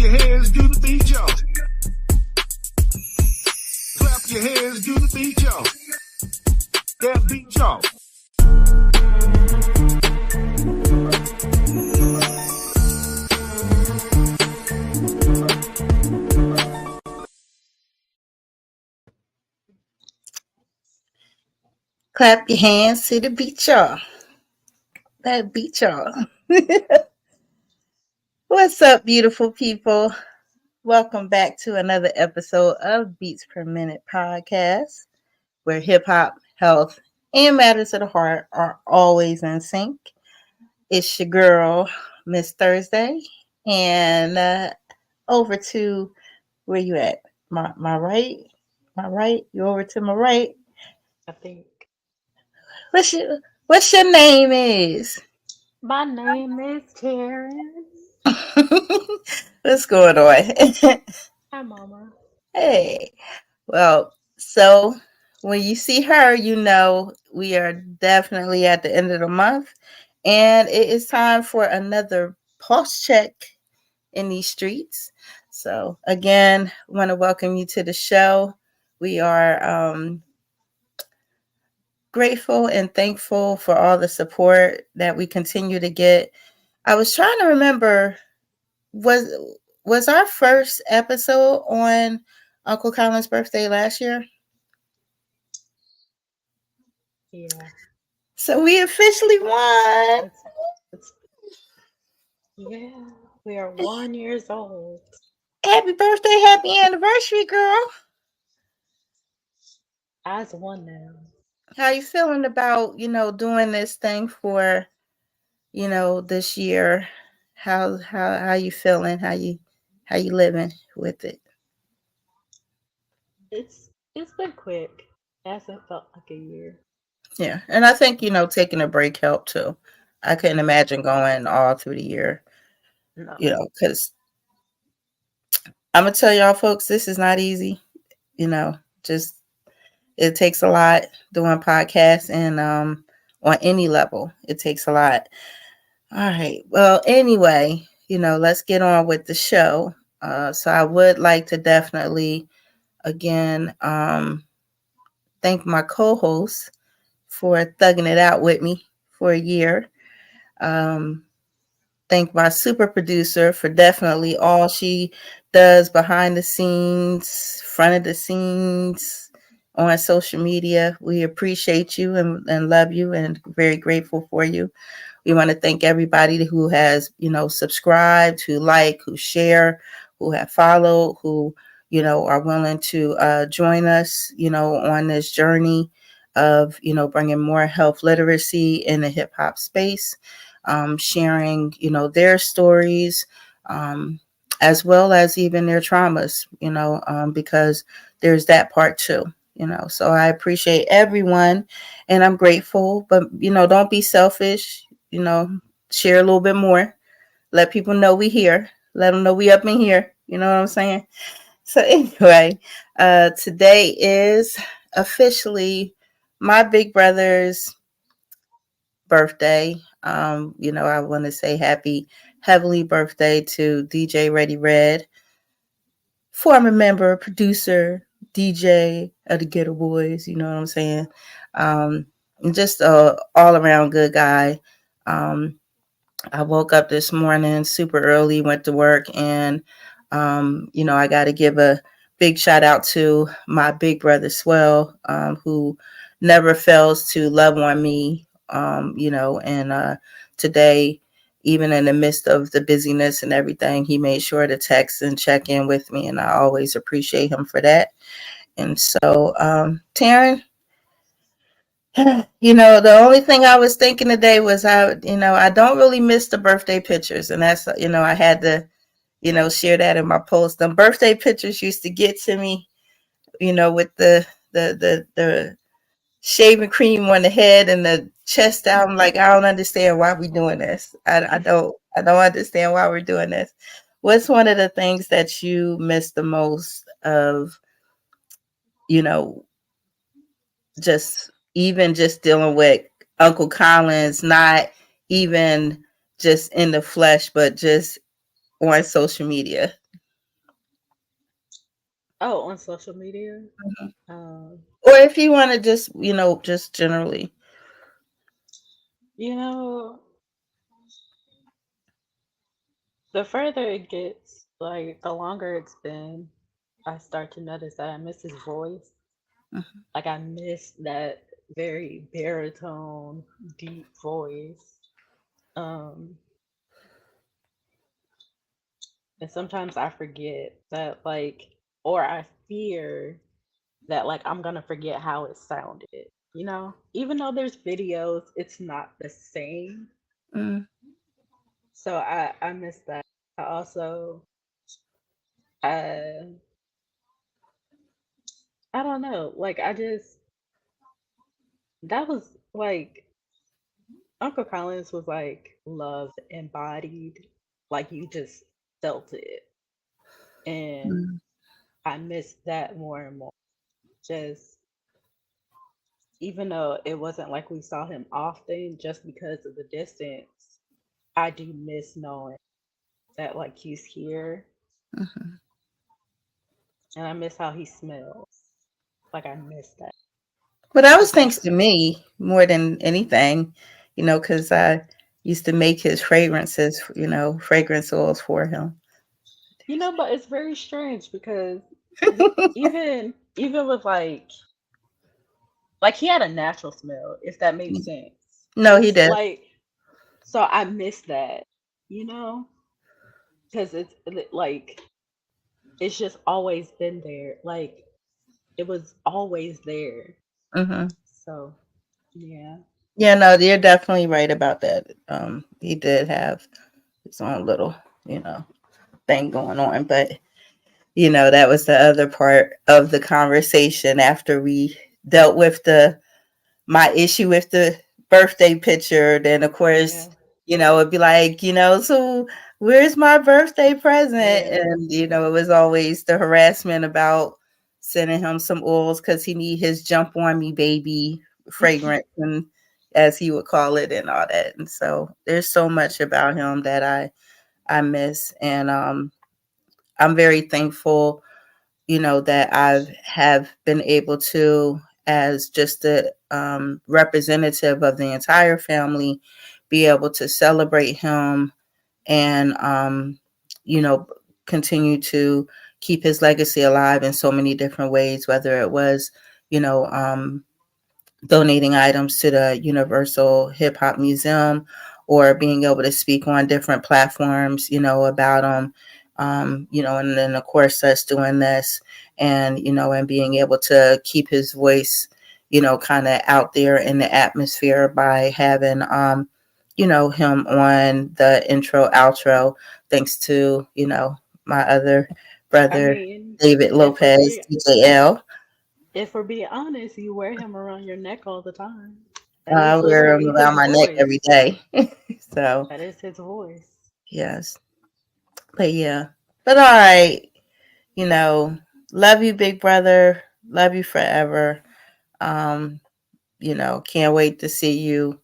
your hands, do the beat, y'all. Clap your hands, do the beat, y'all. That beat, y'all. Clap your hands to the beat, y'all. That beat, y'all. What's up, beautiful people? Welcome back to another episode of Beats Per Minute podcast, where hip hop, health, and matters of the heart are always in sync. It's your girl, Miss Thursday, and over to where you at? My right, my right. You over to my right. I think What's your name is? my name is Tayrn. What's going on? Hi, Mama. Hey, well, so when you see her, you know we are definitely at the end of the month, and it is time for another pulse check in these streets. So, again, want to welcome you to the show. We are grateful and thankful for all the support that we continue to get. I was trying to remember was was our first episode on Uncle Colin's birthday last year? Yeah, So we officially won. it's it's yeah. We are 1 years old. Happy birthday, happy anniversary, girl. As one now. How you feeling about, doing this thing for, this year? How you feeling? How you living with it? It's been quick. It hasn't felt like a year. Yeah. And I think, taking a break helped too. I couldn't imagine going all through the year, No, because I'm gonna tell y'all folks, this is not easy. Just it takes a lot doing podcasts and on any level. It takes a lot. All right. Well, anyway, let's get on with the show. So I would like to definitely again thank my co-host for thugging it out with me for a year. Um, thank my super producer for definitely all she does behind the scenes, front of the scenes, on social media. We appreciate you and love you and very grateful for you. We want to thank everybody who has, subscribed, who like, who share, who have followed, who, are willing to join us, on this journey of, bringing more health literacy in the hip hop space, sharing, their stories, as well as even their traumas, because there's that part too. So I appreciate everyone and I'm grateful, but don't be selfish, share a little bit more, let people know we here, let them know we up in here, you know what I'm saying? So anyway, today is officially my big brother's birthday. I want to say happy heavenly birthday to DJ Ready Red, former member, producer, DJ of the Ghetto Boys. You know what I'm saying? And just a all around good guy. Um, I woke up this morning super early, went to work, and I got to give a big shout out to my big brother Swell, who never fails to love on me. And today, even in the midst of the busyness and everything, he made sure to text and check in with me, and I always appreciate him for that. And so, Taryn, the only thing I was thinking today was I don't really miss the birthday pictures, and that's I had to share that in my post. The birthday pictures used to get to me, with the shaving cream on the head and the chest out. I'm like, I don't understand why we're doing this. I don't understand why we're doing this. What's one of the things that you miss the most of, you know, just dealing with Uncle Collins, not even just in the flesh, but just on social media? Oh, on social media. Mhm. Um, Or if you want to just, just generally. you know, the further it gets, like the longer it's been, I start to notice that I miss his voice. Mhm. Like I miss that very baritone, deep voice. Um, and sometimes I forget that, like, or I fear that, like, I'm gonna forget how it sounded. Even though there's videos, it's not the same. Mm. So I miss that. I also I I don't know. Like I just that was like Uncle Collins was like love embodied. Like you just felt it. And Mm. I miss that more and more. Just even though it wasn't like we saw him often just because of the distance, I do miss knowing that like he's here, Mhm. and I miss how he smells. Like I miss that. But that was Just thanks to me more than anything, because I used to make his fragrances, fragrance oils for him. but it's very strange because even with like he had a natural smell, if that makes sense. No, he It's did. like so I miss that, you know, because like it's just always been there. Like it was always there. Hmm. So yeah. Yeah, no, you're definitely right about that. He did have his own little, you know, thing going on, but that was the other part of the conversation after we dealt with the my issue with the birthday picture. Then of course, Yeah. it'd be like, so where's my birthday present? Yeah. And it was always the harassment about sending him some oils because he need his jump on me baby fragrance, and as he would call it, and all that. And so there's so much about him that I miss, and I'm very thankful, that I have been able to, as just a representative of the entire family, be able to celebrate him and, you know, continue to keep his legacy alive in so many different ways, whether it was, you know, donating items to the Universal Hip Hop Museum, or being able to speak on different platforms, about them, and then of course us doing this, and and being able to keep his voice, kind of out there in the atmosphere by having, him on the intro outro, thanks to my other I brother mean, David if we're Lopez, being DJL. if we're being honest, you wear him around your neck all the time. That I is wear literally them around his my neck every voice. day. So, That is his voice. yes. But yeah. But all right. You know, love you, big brother. Love you forever. Um, can't wait to see you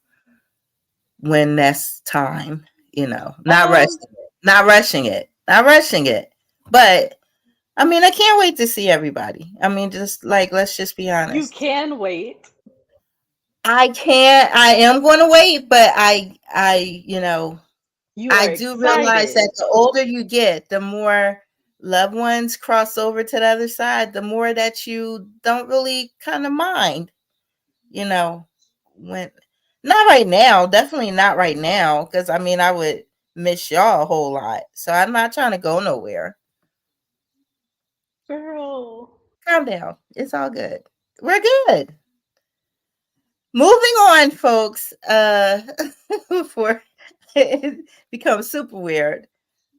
when that's time. Not rushing Um, it. Not rushing it. Not rushing it. But I mean, I can't wait to see everybody. I mean, just like, let's just be you honest. can wait. I can't. I am going to wait, but You I are do realize that excited. the older you get, the more loved ones cross over to the other side, the more that you don't really kind of mind, you know, when not right now, definitely not right now, because I mean, I would miss y'all a whole lot. So I'm not trying to go nowhere. Girl. Calm down. It's all good. We're good. Moving on, folks. Before it becomes super weird.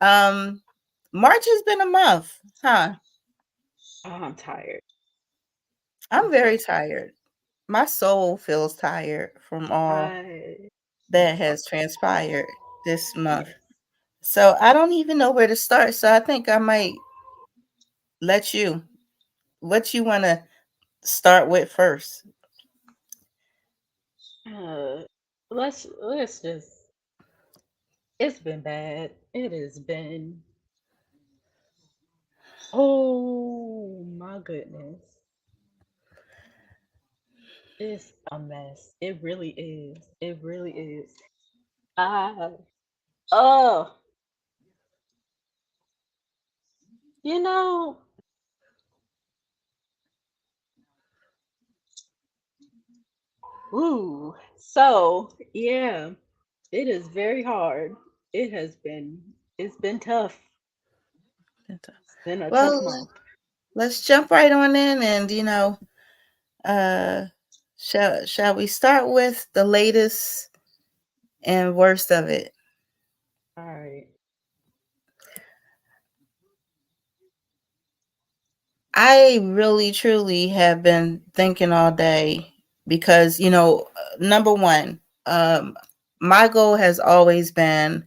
Um, March has been a month, huh? Oh, I'm tired. I'm I'm so very tired. tired. My soul feels tired from all I that has transpired this month. yes. So I don't even know where to start. So I think I might let you, what you want to start with first. Uh, let's just. It's been bad. It has been. Oh goodness. It's a mess. It really is. It really is. I oh, you know, ooh. So, yeah, it is very hard. It has been it's been tough. It's been a tough Well, month. let's jump right on in, and uh, shall we start with the latest and worst of it? All right. I really truly have been thinking all day because, number one, my goal has always been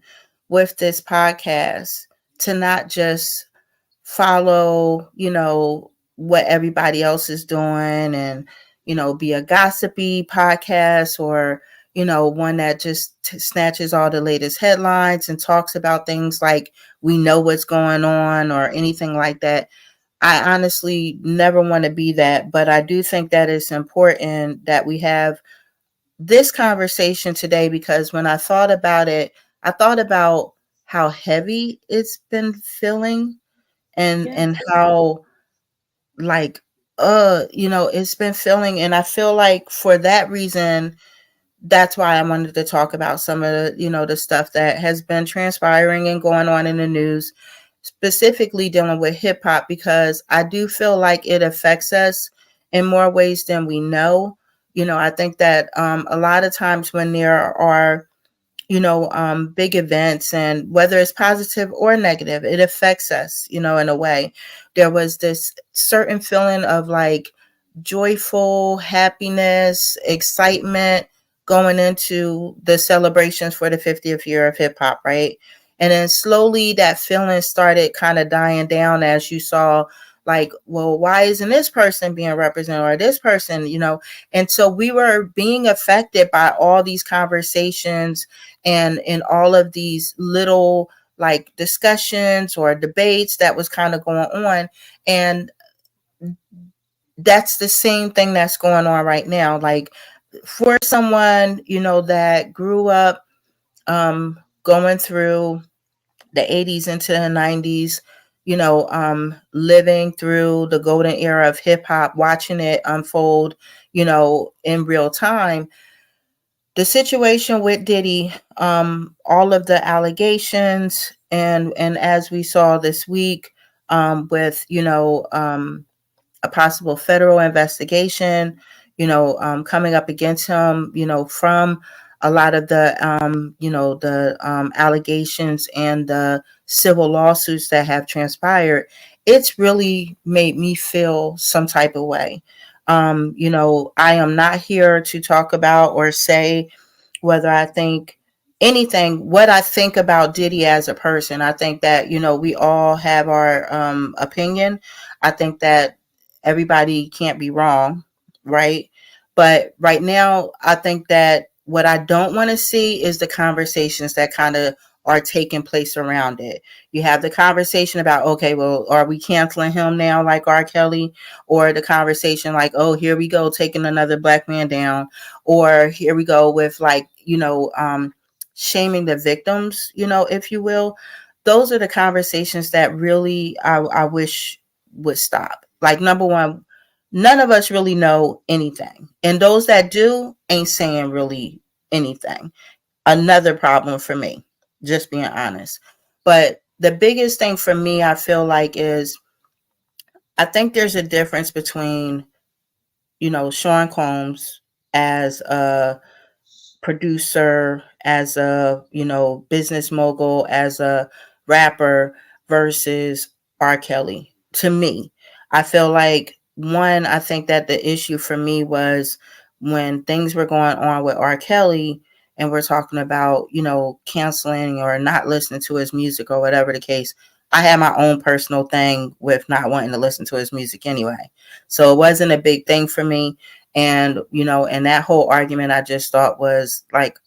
with this podcast to not just follow, what everybody else is doing and, be a gossipy podcast or, one that just snatches all the latest headlines and talks about things like we know what's going on or anything like that. I honestly never want to be that, but I do think that it's important that we have this conversation today because when I thought about it, I thought about how heavy it's been feeling and Yes. how like it's been feeling, and I feel like for that reason that's why I wanted to talk about some of the, the stuff that has been transpiring and going on in the news, specifically dealing with hip hop, because I do feel like it affects us in more ways than we know. I think that a lot of times when there are, big events, and whether it's positive or negative, it affects us, in a way. There was this certain feeling of like joyful happiness, excitement going into the celebrations for the 50th year of hip hop, right? And then slowly that feeling started kind of dying down as you saw, like, well, why isn't this person being represented or this person, And so we were being affected by all these conversations and all of these little like discussions or debates that was kind of going on. And that's the same thing that's going on right now. Like for someone, that grew up going through the 80s into the 90s, living through the golden era of hip hop, watching it unfold, in real time. The situation with Diddy, all of the allegations, and as we saw this week, with a possible federal investigation, coming up against him, from a lot of the, allegations and the civil lawsuits that have transpired. It's really made me feel some type of way. I am not here to talk about or say whether I think anything, what I think about Diddy as a person. I think that, we all have our opinion. I think that everybody can't be wrong, right? But right now, I think that what I don't want to see is the conversations that kind of are taking place around it. You have the conversation about, okay, well, are we canceling him now like R. Kelly? Or the conversation like, oh, here we go, taking another black man down. Or here we go with like, shaming the victims, if you will. Those are the conversations that really I wish would stop. Like, number one, none of us really know anything. And those that do ain't saying really anything. Another problem for me, just being honest. But the biggest thing for me, I feel like, is I think there's a difference between, Sean Combs as a producer, as a, business mogul, as a rapper versus R. Kelly. To me, I feel like, one, I think that the issue for me was when things were going on with R. Kelly and we're talking about, canceling or not listening to his music or whatever the case. I had my own personal thing with not wanting to listen to his music anyway. So it wasn't a big thing for me. And that whole argument I just thought was like,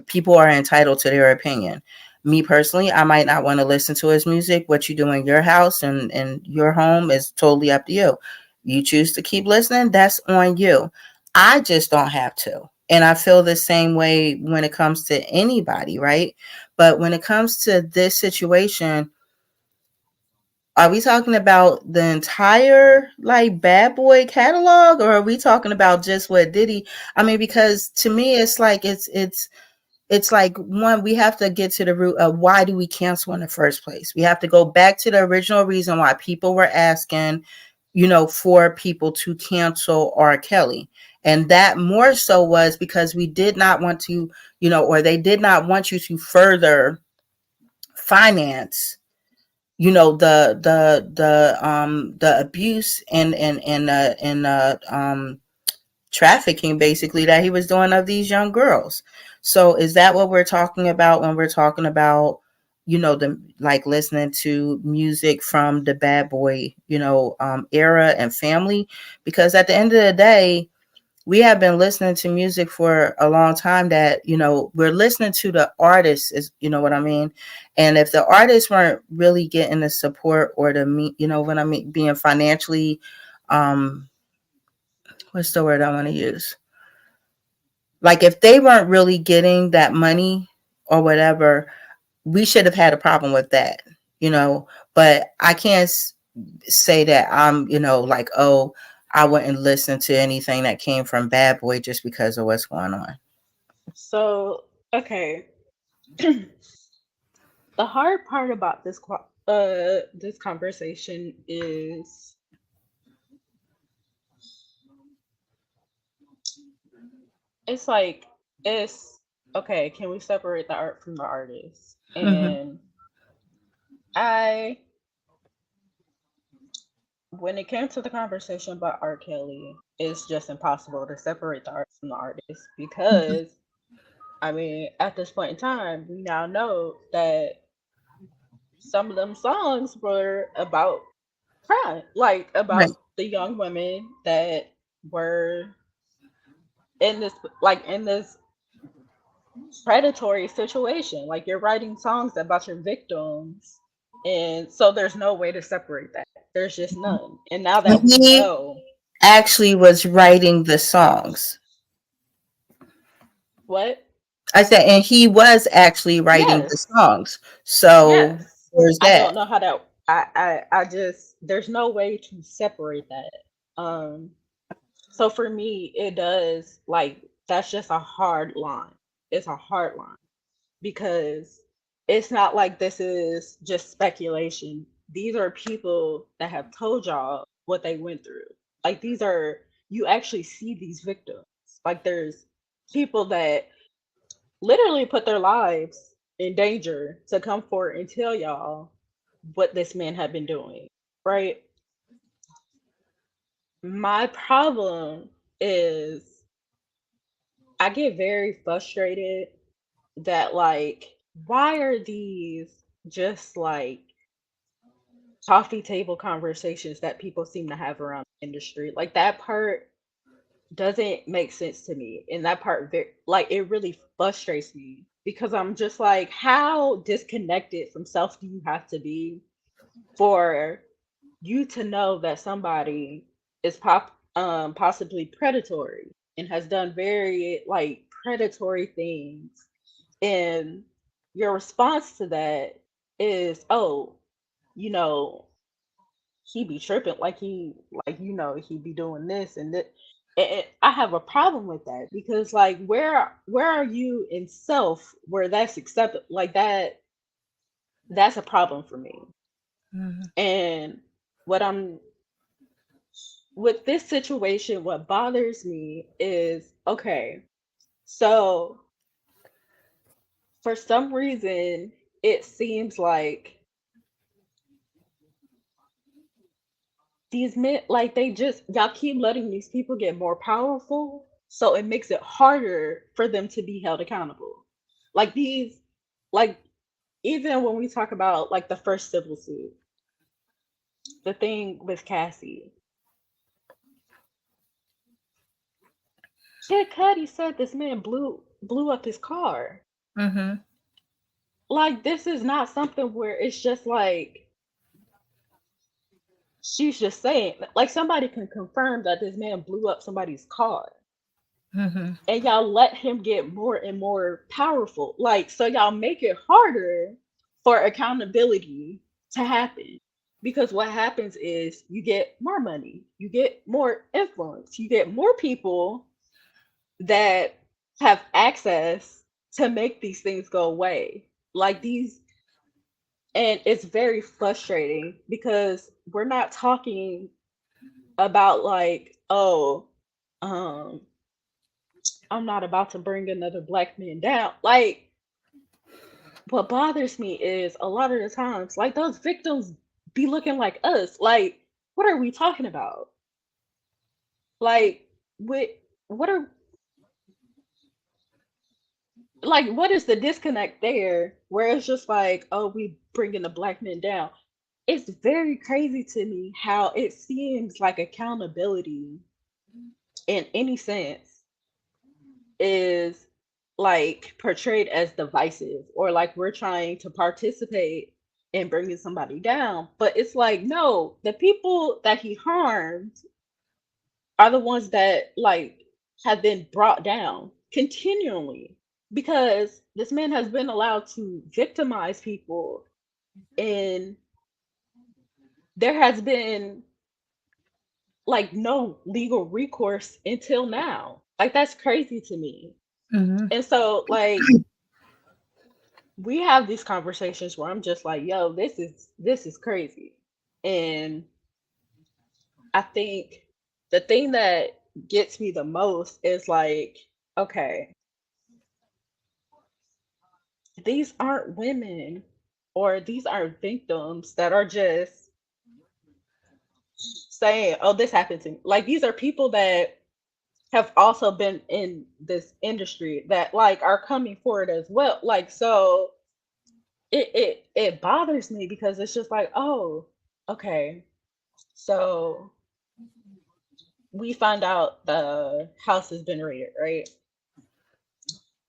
people are entitled to their opinion. Me personally, I might not want to listen to his music. What you do in your house and your home is totally up to you. You choose to keep listening, that's on you. I just don't have to. And I feel the same way when it comes to anybody, right? But when it comes to this situation, are we talking about the entire like Bad Boy catalog, or are we talking about just what Diddy? I mean, because to me, it's like it's like, one, we have to get to the root of why do we cancel in the first place. We have to go back to the original reason why people were asking, for people to cancel R. Kelly. And that more so was because we did not want to, or they did not want you to further finance, the abuse and trafficking basically that he was doing of these young girls. So is that what we're talking about when we're talking about, the like listening to music from the Bad Boy, era and family? Because at the end of the day, we have been listening to music for a long time that, we're listening to the artists, is, what I mean? And if the artists weren't really getting the support or the, what I mean, being financially, what's the word I want to use? Like if they weren't really getting that money or whatever, we should have had a problem with that, but I can't say that I'm, like, oh, I wouldn't listen to anything that came from Bad Boy just because of what's going on. So, okay. The hard part about this conversation is it's like it's okay, can we separate the art from the artist? Mm-hmm. And I when it came to the conversation about R. Kelly, it's just impossible to separate the art from the artist Mm-hmm. because I mean, at this point in time, we now know that some of them songs were about crime, like Right. about the young women that were in this predatory situation. Like you're writing songs about your victims, and so there's no way to separate that. There's just none. And now And that we he know actually was writing the songs. what, I said, and he was actually writing the yes, songs. So yes, there's I that. don't know how that. I just there's no way to separate that. So for me, it does like that's just a hard line. It's a hard line because it's not like this is just speculation. These are people that have told y'all what they went through. Like these are you actually see these victims. Like there's people that literally put their lives in danger to come forward and tell y'all what this man had been doing, right? My problem is I get very frustrated that like why are these just like coffee table conversations that people seem to have around the industry? Like that part doesn't make sense to me. And that part like it really frustrates me because I'm just like how disconnected from self do you have to be for you to know that somebody is possibly predatory and has done very like predatory things, and your response to that is, oh, you know, he be tripping like he be doing this and that. And I have a problem with that because like where are you in self where that's accepted, like that's a problem for me. Mhm. And what I'm with this situation, what bothers me is okay, so for some reason, it seems like these men, like they just, y'all keep letting these people get more powerful. So it makes it harder for them to be held accountable. Like these, like, even when we talk about like the first civil suit, the thing with Cassie, Kid Cudi said this man blew up his car. Mhm. like this is not something where it's just like she's just saying, like somebody can confirm that this man blew up somebody's car, Mm-hmm. and y'all let him get more and more powerful. Like, so y'all make it harder for accountability to happen. Because what happens is you get more money, you get more influence, you get more people that have access to make these things go away. Like these, and it's very frustrating because we're not talking about like, oh, um, I'm not about to bring another black man down. Like, what bothers me is a lot of the times, like those victims be looking like us. Like, what are we talking about? Like, what what are like what is the disconnect there? Where it's just like, oh, we bringing the black men down. It's very crazy to me how it seems like accountability in any sense is like portrayed as divisive or like we're trying to participate in bringing somebody down. But it's like, no, the people that he harmed are the ones that like have been brought down continually because this man has been allowed to victimize people and there has been like no legal recourse until now. Like that's crazy to me. Mm-hmm. And so like we have these conversations where I'm just like, yo, this is crazy. And I think the thing that gets me the most is like, okay, these aren't women or these aren't victims that are just saying, oh, this happened to me. Like these are people that have also been in this industry that like are coming forward as well. Like so it bothers me because it's just like, oh, okay. So we find out the house has been raided, right?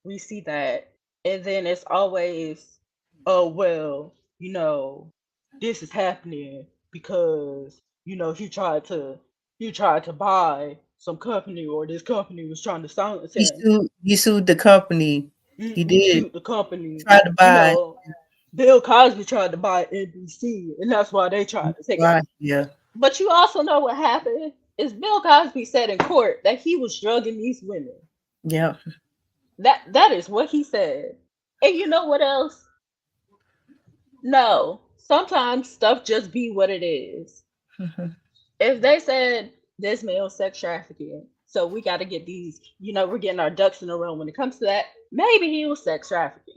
We see that. And then it's always, oh, well, this is happening because, he tried to buy some company or this company was trying to silence him. He sued the company. He He did sued the company. try to You buy. know, Bill Cosby tried to buy NBC, and that's why they tried to take it. Right. Yeah. But you also know what happened is Bill Cosby said in court that he was drugging these women. Yeah. That is what he said. And you know what else? No. Sometimes stuff just be what it is. Mm-hmm. If they said this male sex trafficking, so we got to get these, we're getting our ducks in a row when it comes to that. Maybe he was sex trafficking.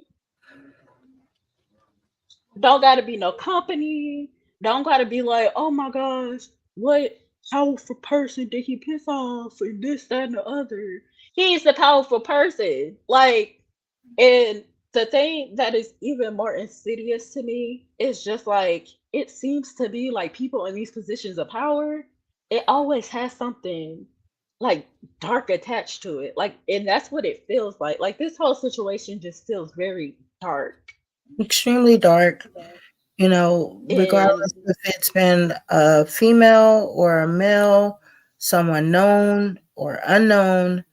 Don't got to be no company. Don't got to be like, oh my gosh, what powerful person did he piss off and this, that, and the other. He's the powerful person. Like, and the thing that is even more insidious to me is just like, it seems to be like people in these positions of power, it always has something like dark attached to it. Like, and that's what it feels like. Like, this whole situation just feels very dark. Extremely dark. And Regardless if it's been a female or a male, someone known or unknown,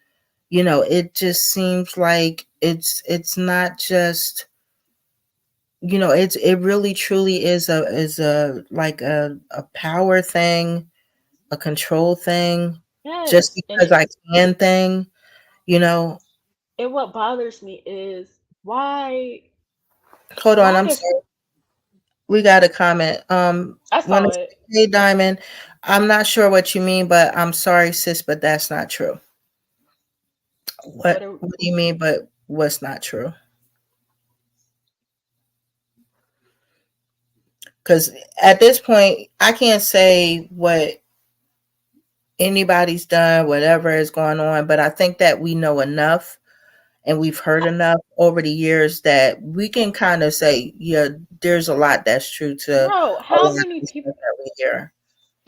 it just seems like it's not just, it really truly is a like a power thing, a control thing, just yes, and because I can thing, you know. what bothers me is Hold on, why I'm does sorry. We got a comment. I When saw it's it, hey Diamond, I'm not sure what you mean, but I'm sorry, sis, but that's not true. but What do you mean, but what's not true? Because at this point, I can't say what anybody's done, whatever is going on, but I think that we know enough and we've heard enough over the years that we can kind of say, yeah, there's a lot that's true to bro, a how lot of many these people? things that we hear.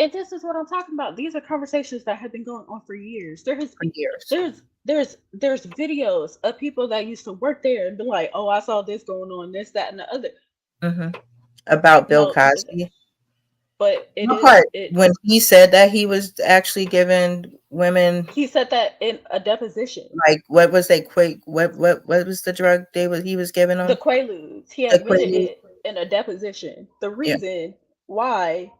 And this is what I'm talking about. These are conversations that have been going on for years. There has for years. there's videos of people that used to work there and be like, oh, I saw this going on, this, that, and the other. Hmm. About Bill No, Cosby. but it My is part it. when he said that he was actually giving women, He said that in a deposition. like, what was they quick? What was the drug he was giving The them? Quaaludes. He The admitted Quaalude. it in a deposition. The Yeah. reason why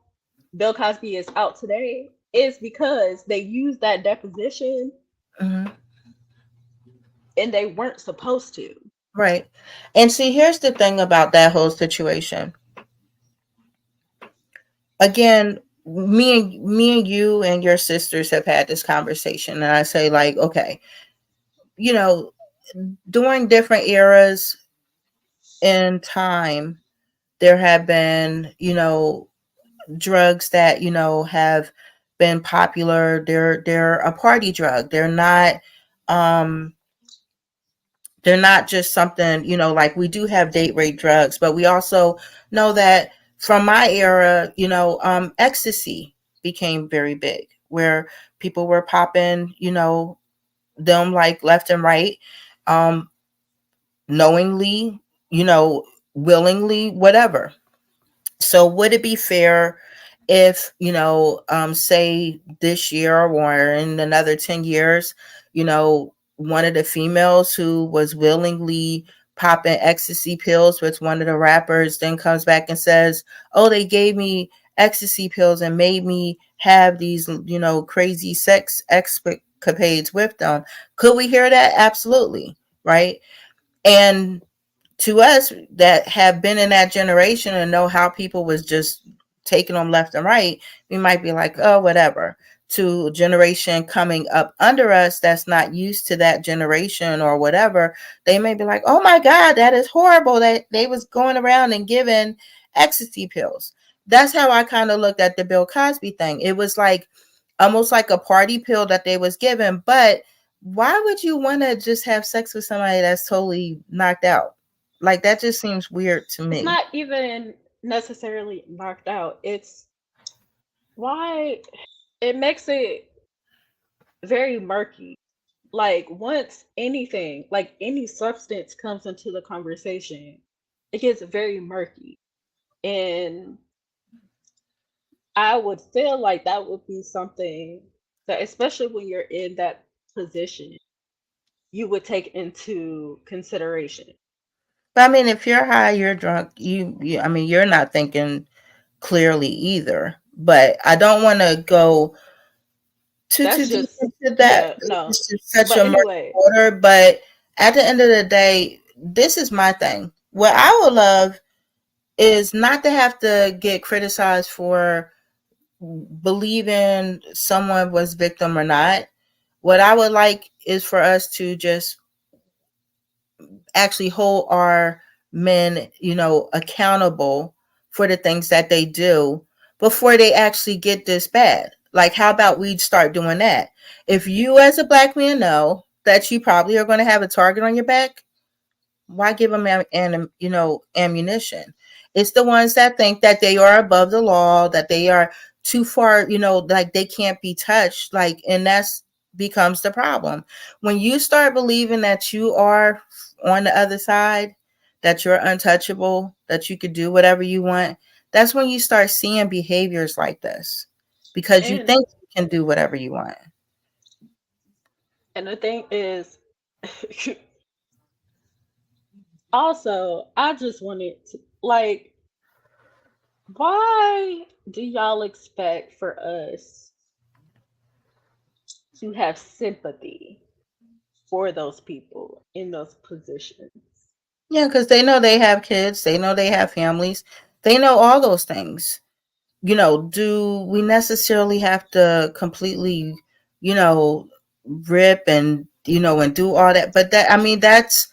Bill Cosby is out today is because they used that deposition Hmm. and they weren't supposed to. Right. And see, here's the thing about that whole situation. Again, me and you and your sisters have had this conversation, and I say, like, okay, you know, during different eras in time, there have been, drugs that, have been popular. They're a party drug. Um they're not just something, like, we do have date rape drugs, but we also know that from my era, ecstasy became very big, where people were popping, them, like, left and right, um knowingly, you know willingly, whatever. So would it be fair if, say this year or in another 10 years, one of the females who was willingly popping ecstasy pills with one of the rappers then comes back and says, oh, they gave me ecstasy pills and made me have these, crazy sex escapades with them. Could we hear that? Absolutely. Right. And to us that have been in that generation and know how people was just taking them left and right, we might be like, oh, whatever. To a generation coming up under us that's not used to that generation or whatever, they may be like, oh my God, that is horrible that they was going around and giving ecstasy pills. That's how I kind of looked at the Bill Cosby thing. It was like almost like a party pill that they was given, but why would you want to just have sex with somebody that's totally knocked out? Like, that just seems weird to It's me. not even necessarily knocked out. It's why it makes it very murky. Like once anything, like any substance comes into the conversation, it gets very murky. And I would feel like that would be something that, especially when you're in that position, you would take into consideration. But I mean, if you're high, you're drunk, I mean, you're not thinking clearly either. But I don't want to go too That's deep just, into that. yeah, no. It's just such But a murky anyway, water. But at the end of the day, this is my thing. What I would love is not to have to get criticized for believing someone was victim or not. What I would like is for us to just actually hold our men, accountable for the things that they do before they actually get this bad. Like, how about we start doing that? If you, as a black man, know that you probably are going to have a target on your back, why give them ammunition? It's the ones that think that they are above the law, that they are too far, like they can't be touched, like, and that's becomes the problem. When you start believing that you are on the other side, that you're untouchable, that you could do whatever you want, that's when you start seeing behaviors like this, because you and think you can do whatever you want. and the thing is, also, I just wanted to like, why do y'all expect for us to have sympathy for those people in those positions? Yeah, because they know they have kids, they know they have families, they know all those things. Do we necessarily have to completely, you know, rip and, and do all that? But that, I mean, that's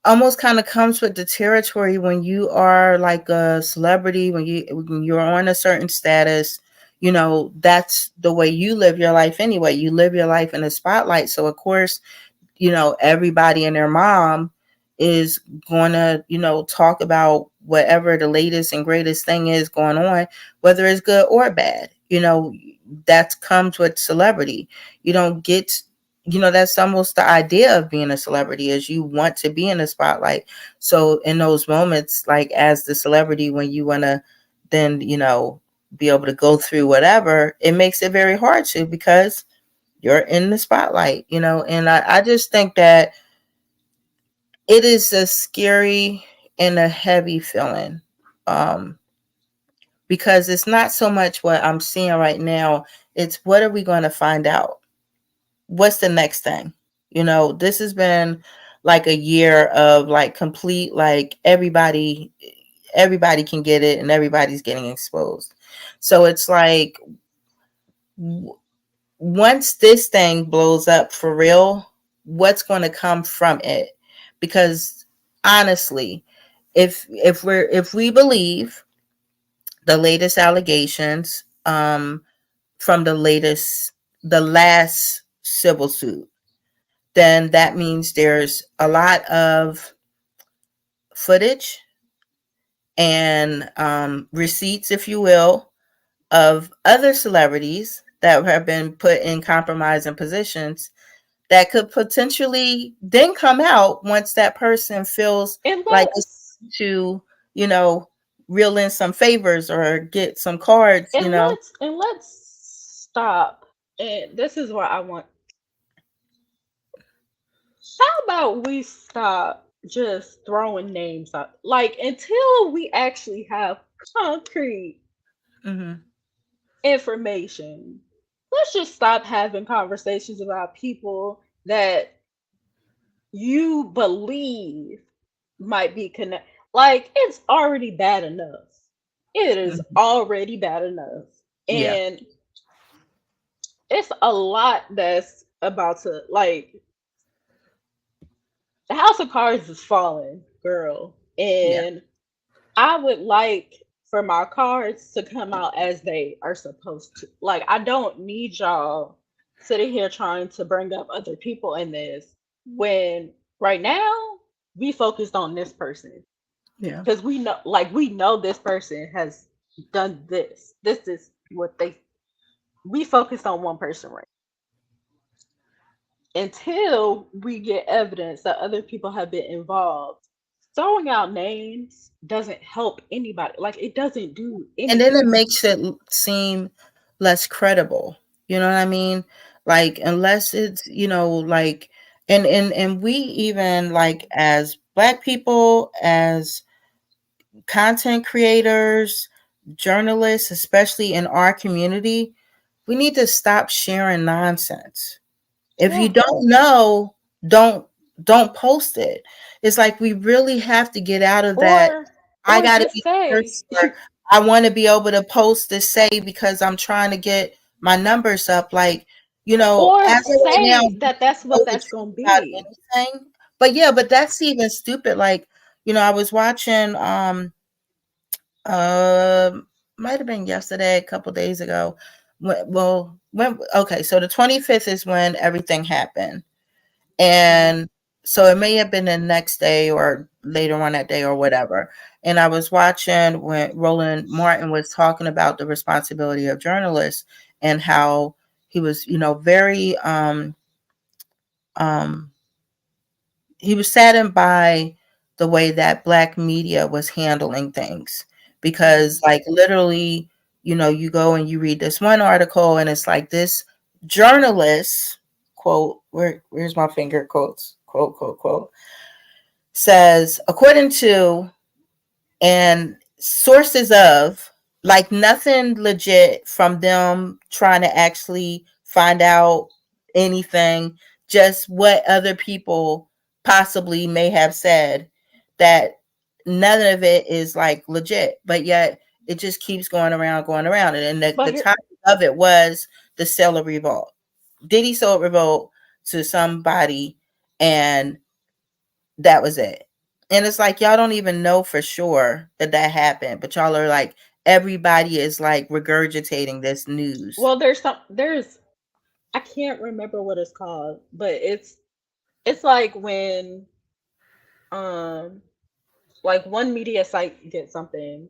almost kind of comes with the territory when you are like a celebrity, when you're on a certain status, that's the way you live your life anyway. You live your life in the spotlight. So of course, everybody and their mom is going to, talk about whatever the latest and greatest thing is going on, whether it's good or bad. you know, that comes with celebrity. You don't get, that's almost the idea of being a celebrity, is you want to be in the spotlight. So in those moments, like as the celebrity, when you want to then, be able to go through whatever, it makes it very hard to, because you're in the spotlight, and I just think that it is a scary and a heavy feeling. Um, because it's not so much what I'm seeing right now, it's what are we going to find out? What's the next thing? This has been like a year of like complete, like everybody can get it and everybody's getting exposed. So it's like once this thing blows up for real, what's going to come from it? Because honestly, if we believe the latest allegations, from the last civil suit, then that means there's a lot of footage and receipts, if you will, of other celebrities that have been put in compromising positions that could potentially then come out once that person feels And like it's let's to, you know, reel in some favors or get some cards, and let's stop. And this is what I want. How about we stop just throwing names out? Like until we actually have concrete Hmm. information, let's just stop having conversations about people that you believe might be connected. Like it's already bad enough. It is Hmm. already bad enough. Yeah. And it's a lot that's about to, like, the house of cards is falling, girl. Yeah. And I would like for my cards to come out as they are supposed to. Like, I don't need y'all sitting here trying to bring up other people in this when right now we focused on this person Yeah. because we know this person has done this. This is what they. We focused on one person right until we get evidence that other people have been involved. Throwing out names doesn't help anybody. Like it doesn't do And then it anything. makes it seem less credible. You know what I mean? Like unless it's, like, and we, even like as Black people, as content creators, journalists, especially in our community, we need to stop sharing nonsense. If you Yeah. don't know, don't don't post it. It's like we really have to get out of that. Or I or gotta just be say first, or I want to be able to post to say because I'm trying to get my numbers up. Like, or as of right now, say we that can't that's what know the that's truth gonna about be. anything. But yeah, but that's even stupid. Like, I was watching um might have been yesterday, a couple days ago. When okay, so the 25th is when everything happened. Mhm. And so it may have been the next day or later on that day or whatever. And I was watching when Roland Martin was talking about the responsibility of journalists and how he was, very um he was saddened by the way that Black media was handling things, because Mhm. like literally, you go and you read this one article and it's like this journalist, quote, where's my finger quotes, quote, says, according to and sources of, like nothing legit from them trying to actually find out anything, just what other people possibly may have said, that none of it is like legit, but yet it just keeps going around. And But the here, topic of it was the sale of Revolt. Diddy sold Revolt to somebody, and that was it. And it's like y'all don't even know for sure that that happened, but y'all are like, everybody is like regurgitating this news. well, there's I can't remember what it's called, but it's like when um like one media site gets something,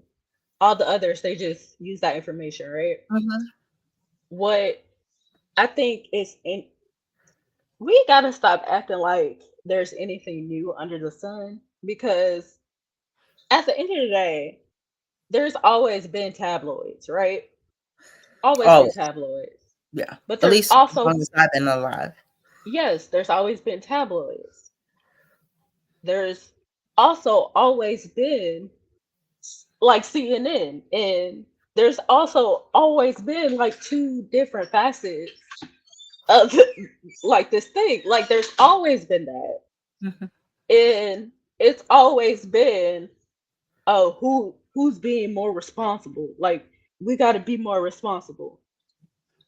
all the others they just use that information, right? Mhm. what I think is in we gotta stop acting like there's anything new under the sun because at the end of the day, there's always been tabloids, right? Always been Oh, tabloids. yeah. But At there's least as also, long as I've been alive. yes, there's always been tabloids. There's also always been like CNN, and there's also always been like two different facets of like this thing. Like there's always been that. Mhm. And it's always been, oh, who's being more responsible? Like we got to be more responsible.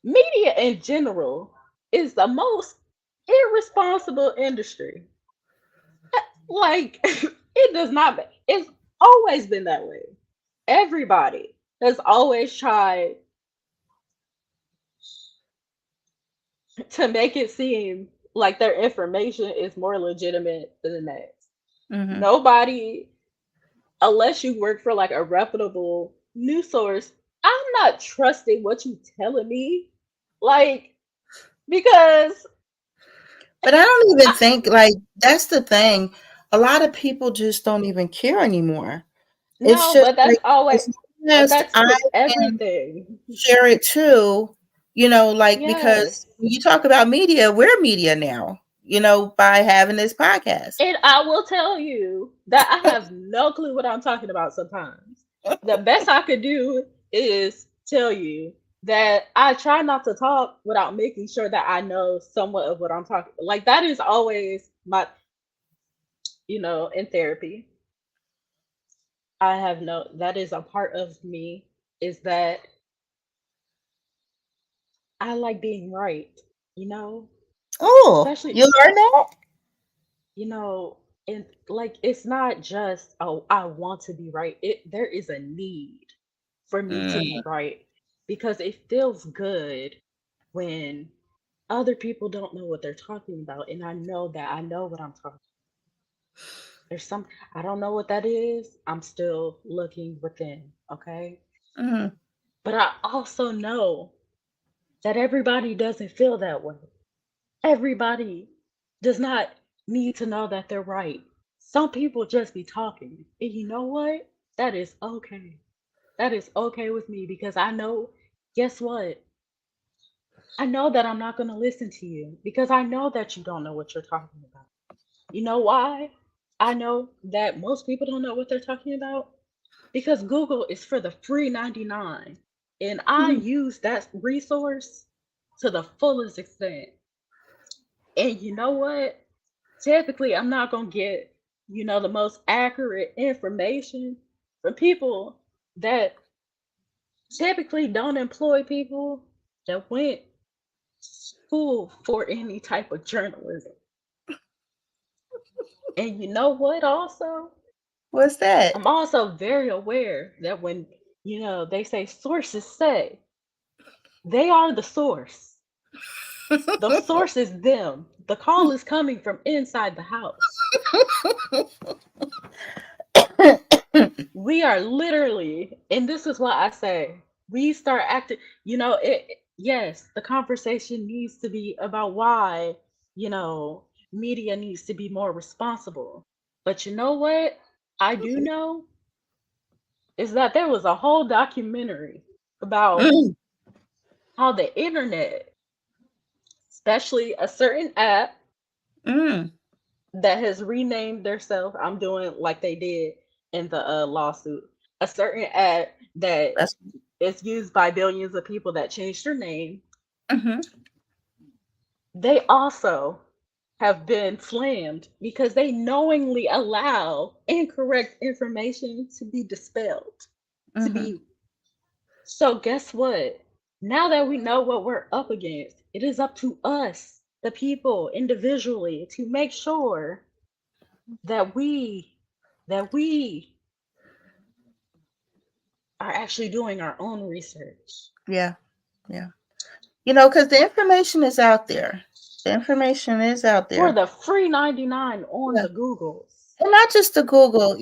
Media in general is the most irresponsible industry. Like it does not. It's always been that way. Everybody has always tried to make it seem like their information is more legitimate than the next. Mhm. Nobody, unless you work for like a reputable news source, I'm not trusting what you telling me. Like, because But I don't even I, think like that's the thing. A lot of people just don't even care anymore. It's no, just but that's like always, as long but as that's I with can everything. share it too, like because Yes. when you talk about media, we're media now, by having this podcast. And I will tell you that I have no clue what I'm talking about sometimes. The best I could do is tell you that I try not to talk without making sure that I know somewhat of what I'm talking. Like that is always my, in therapy. I have no, that is a part of me is that I like being right, you know, Oh, especially, you learn that? you know, and like it's not just, oh, I want to be right. There is a need for me to be Mm, right because it feels good when other people don't know what they're talking about and I know that I know what I'm talking. There's some, I don't know what that is. I'm still looking within, okay? mhm, But I also know that everybody doesn't feel that way. Everybody does not need to know that they're right. Some people just be talking. And you know what? That is okay. That is okay with me because I know, guess what? I know that I'm not going to listen to you because I know that you don't know what you're talking about. You know why? I know that most people don't know what they're talking about because Google is for the free 99. And I mhm. use that resource to the fullest extent. And you know what? Typically, I'm not going to get, the most accurate information from people that typically don't employ people that went school for any type of journalism. And you know what, also? What's that? I'm also very aware that when, they say sources say, they are the source. The source is them. The call is coming from inside the house. We are literally, and this is what I say, we start acting, yes, the conversation needs to be about why, media needs to be more responsible. But you know what? I do know is that there was a whole documentary about Mm, how the internet, especially a certain app mm. that has renamed themselves, I'm doing like they did in the lawsuit, a certain app that That's is used by billions of people that changed their name, mhm, they also have been slammed because they knowingly allow incorrect information to be dispelled, to mhm. be. So guess what? Now that we know what we're up against, it is up to us, the people, individually, to make sure that we are actually doing our own research. Yeah, yeah. Because the information is out there. The information is out For there. the free 99 on Yeah. the Googles. And not just to Google,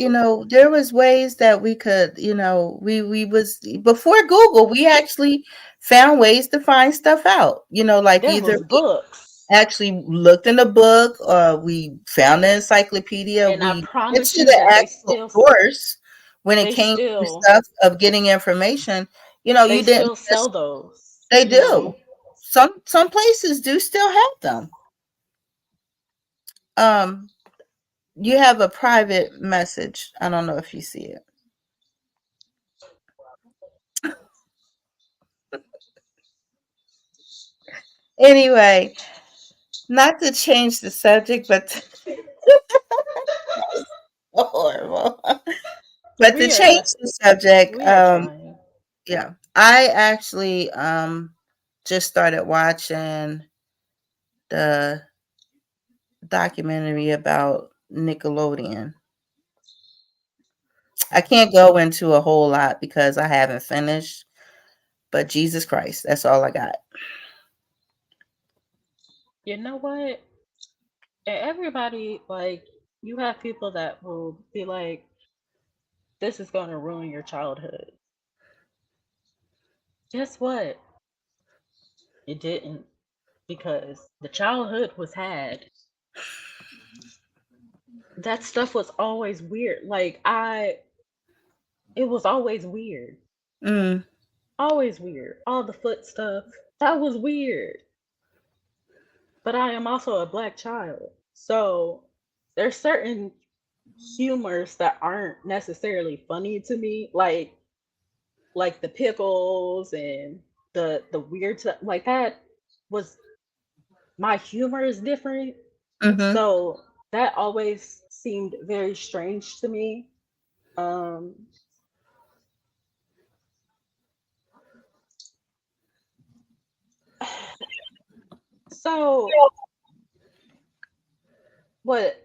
there was ways that we could, we was before Google, we actually found ways to find stuff out. Like There either was books, actually looked in the book or we found the encyclopedia. and I We went promise to you the that actual source when it came to they stuff of getting information. You didn't still sell just, those, they you do. know. Some places do still have them. Um, you have a private message. I don't know if you see it. Anyway, not to change the subject, but horrible. But to We are change the subject, we are trying. yeah, I actually just started watching the documentary about Nickelodeon. I can't go into a whole lot because I haven't finished, but Jesus Christ, that's all I got. You know what? And everybody, like, you have people that will be like, this is going to ruin your childhood. Guess what? It didn't, because the childhood was had. That stuff was always weird. It was always weird. Mm, Always weird. All the foot stuff, that was weird. But I am also a black child. So there's certain humors that aren't necessarily funny to me, like the pickles and the weird stuff. Like that was my humor is different. mm-hmm. So that always seemed very strange to me. Um so what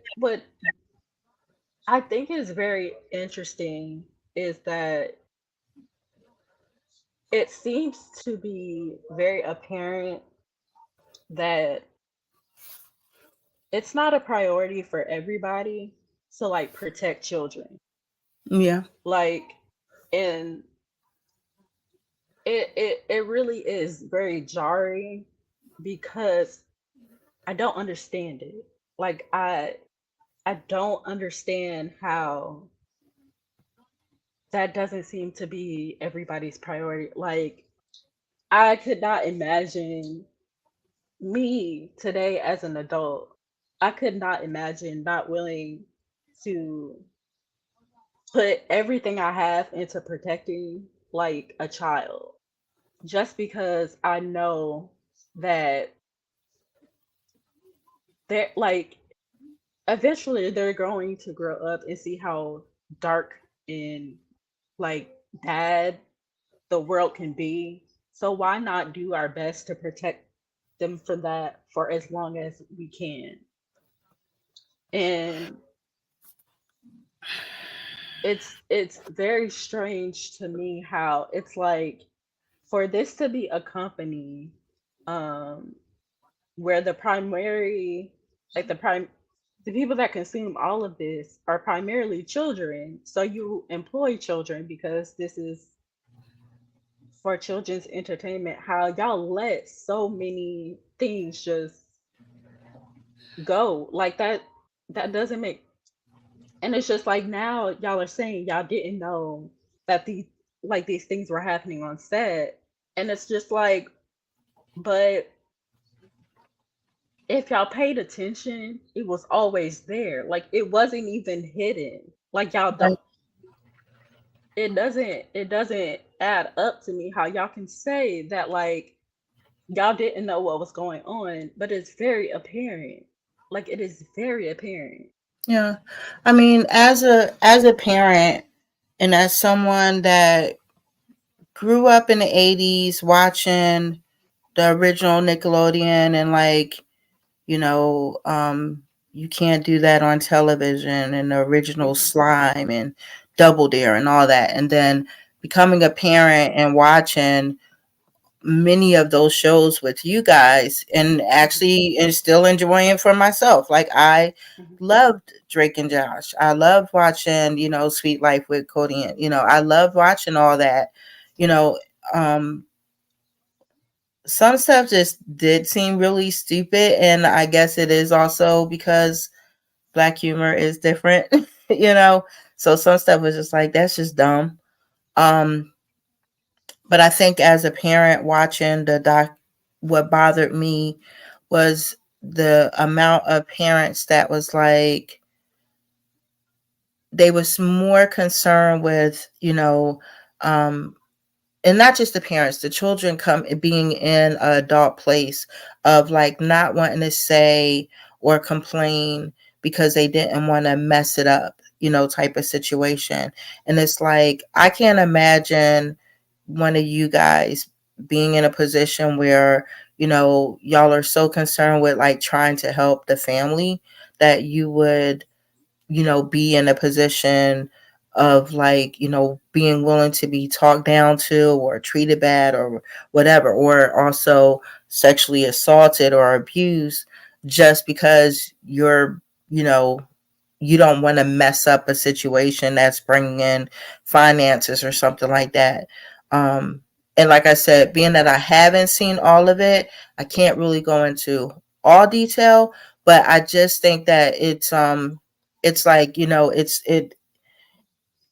I think is very interesting is that it seems to be very apparent that it's not a priority for everybody to like protect children. Yeah. Like, and it really is very jarring because I don't understand it. Like I don't understand how that doesn't seem to be everybody's priority. Like I could not imagine me today as an adult. I could not imagine not willing to put everything I have into protecting like a child just because I know that they're like eventually they're going to grow up and see how dark and like bad the world can be. So why not do our best to protect them from that for as long as we can? And it's very strange to me how it's like for this to be a company um where the primary like the people that consume all of this are primarily children, so you employ children because this is for children's entertainment. How y'all let so many things just go like that? That doesn't make. And it's just like now y'all are saying y'all didn't know that these things were happening on set. And it's just like, but if y'all paid attention, it was always there. Like it wasn't even hidden. Like y'all don't, Right. it doesn't add up to me how y'all can say that like y'all didn't know what was going on, but it's very apparent. Like it is very apparent. Yeah. I mean, as a parent and as someone that grew up in the 80s watching the original Nickelodeon and like, you know, you can't do that on television and the original Hmm. Slime and Double Dare and all that. And then becoming a parent and watching many of those shows with you guys and Hmm. actually and still enjoying it for myself. Like I Hmm. loved Drake and Josh. I loved watching, Sweet Life with Cody and, I loved watching all that, you know, um some stuff just did seem really stupid, and I guess it is also because black humor is different, you know. So some stuff was just like that's just dumb. Um, but I think as a parent watching the doc, what bothered me was the amount of parents that was like they was more concerned with, um, and not just the parents, the children come being in an adult place of like not wanting to say or complain because they didn't want to mess it up, type of situation. And it's like I can't imagine one of you guys being in a position where, y'all are so concerned with like trying to help the family that you would, be in a position of like, being willing to be talked down to or treated bad or whatever, or also sexually assaulted or abused just because you know, you don't want to mess up a situation that's bringing in finances or something like that. And like I said, being that I haven't seen all of it, I can't really go into all detail, but I just think that it's like, it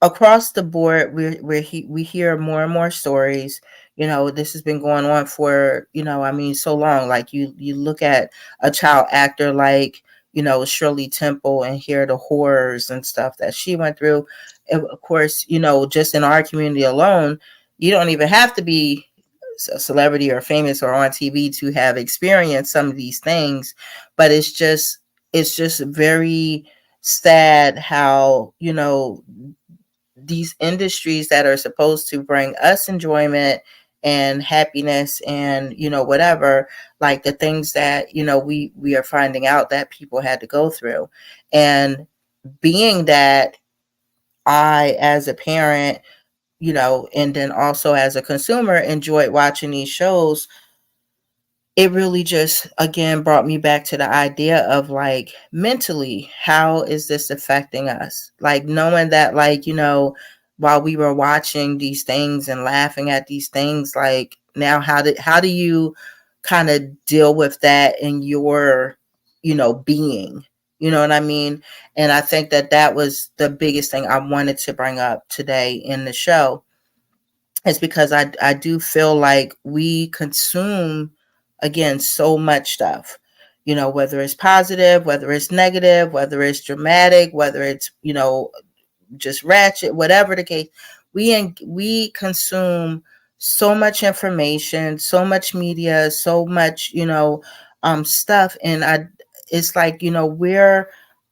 across the board we hear more and more stories. This has been going on for, I mean, so long. Like you look at a child actor like, Shirley Temple and hear the horrors and stuff that she went through. And of course, just in our community alone, you don't even have to be a celebrity or famous or on TV to have experienced some of these things. But it's just very sad how, these industries that are supposed to bring us enjoyment and happiness and, whatever, like the things that, we are finding out that people had to go through. And being that I, as a parent, and then also as a consumer, enjoyed watching these shows, it really just again brought me back to the idea of like mentally, how is this affecting us? Like knowing that, like, while we were watching these things and laughing at these things, like now how do you kind of deal with that in your, being? You know what I mean? And I think that that was the biggest thing I wanted to bring up today in the show, is because I do feel like we consume again so much stuff, whether it's positive, whether it's negative, whether it's dramatic, whether it's, just ratchet, whatever the case. We consume so much information, so much media, so much, stuff. And it's like, where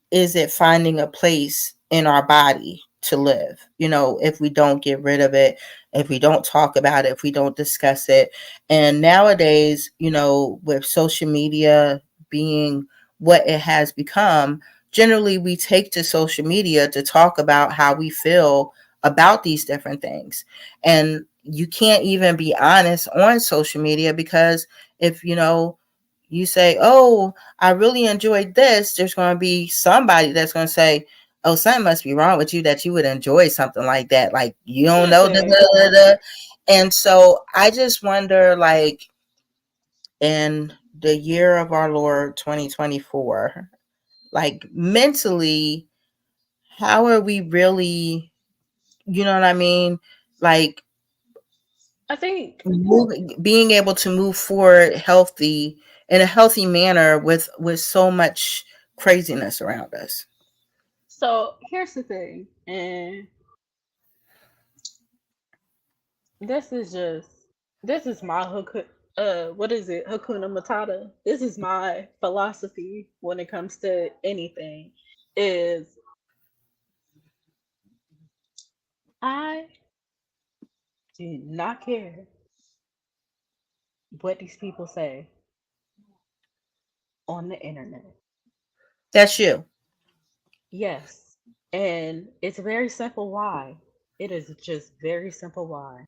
is it finding a place in our body to live, if we don't get rid of it, if we don't talk about it, if we don't discuss it. And nowadays, with social media being what it has become, generally we take to social media to talk about how we feel about these different things. And you can't even be honest on social media, because if you say, oh, I really enjoyed this, there's going to be somebody that's going to say, oh, something must be wrong with you that you would enjoy something like that. Like, you don't know. Da, Listen, da, da, da. And so I just wonder, like, in the year of our Lord 2024, like mentally, how are we really, you know what I mean? Like, I think being able to move forward healthy in a healthy manner with so much craziness around us. so. Here's the thing, and this is just this is my hook. What is it? Hakuna Matata. This is my philosophy when it comes to anything. Is I do not care what these people say on the internet. That's you. Yes, and it's very simple. Why? It is just very simple. Why?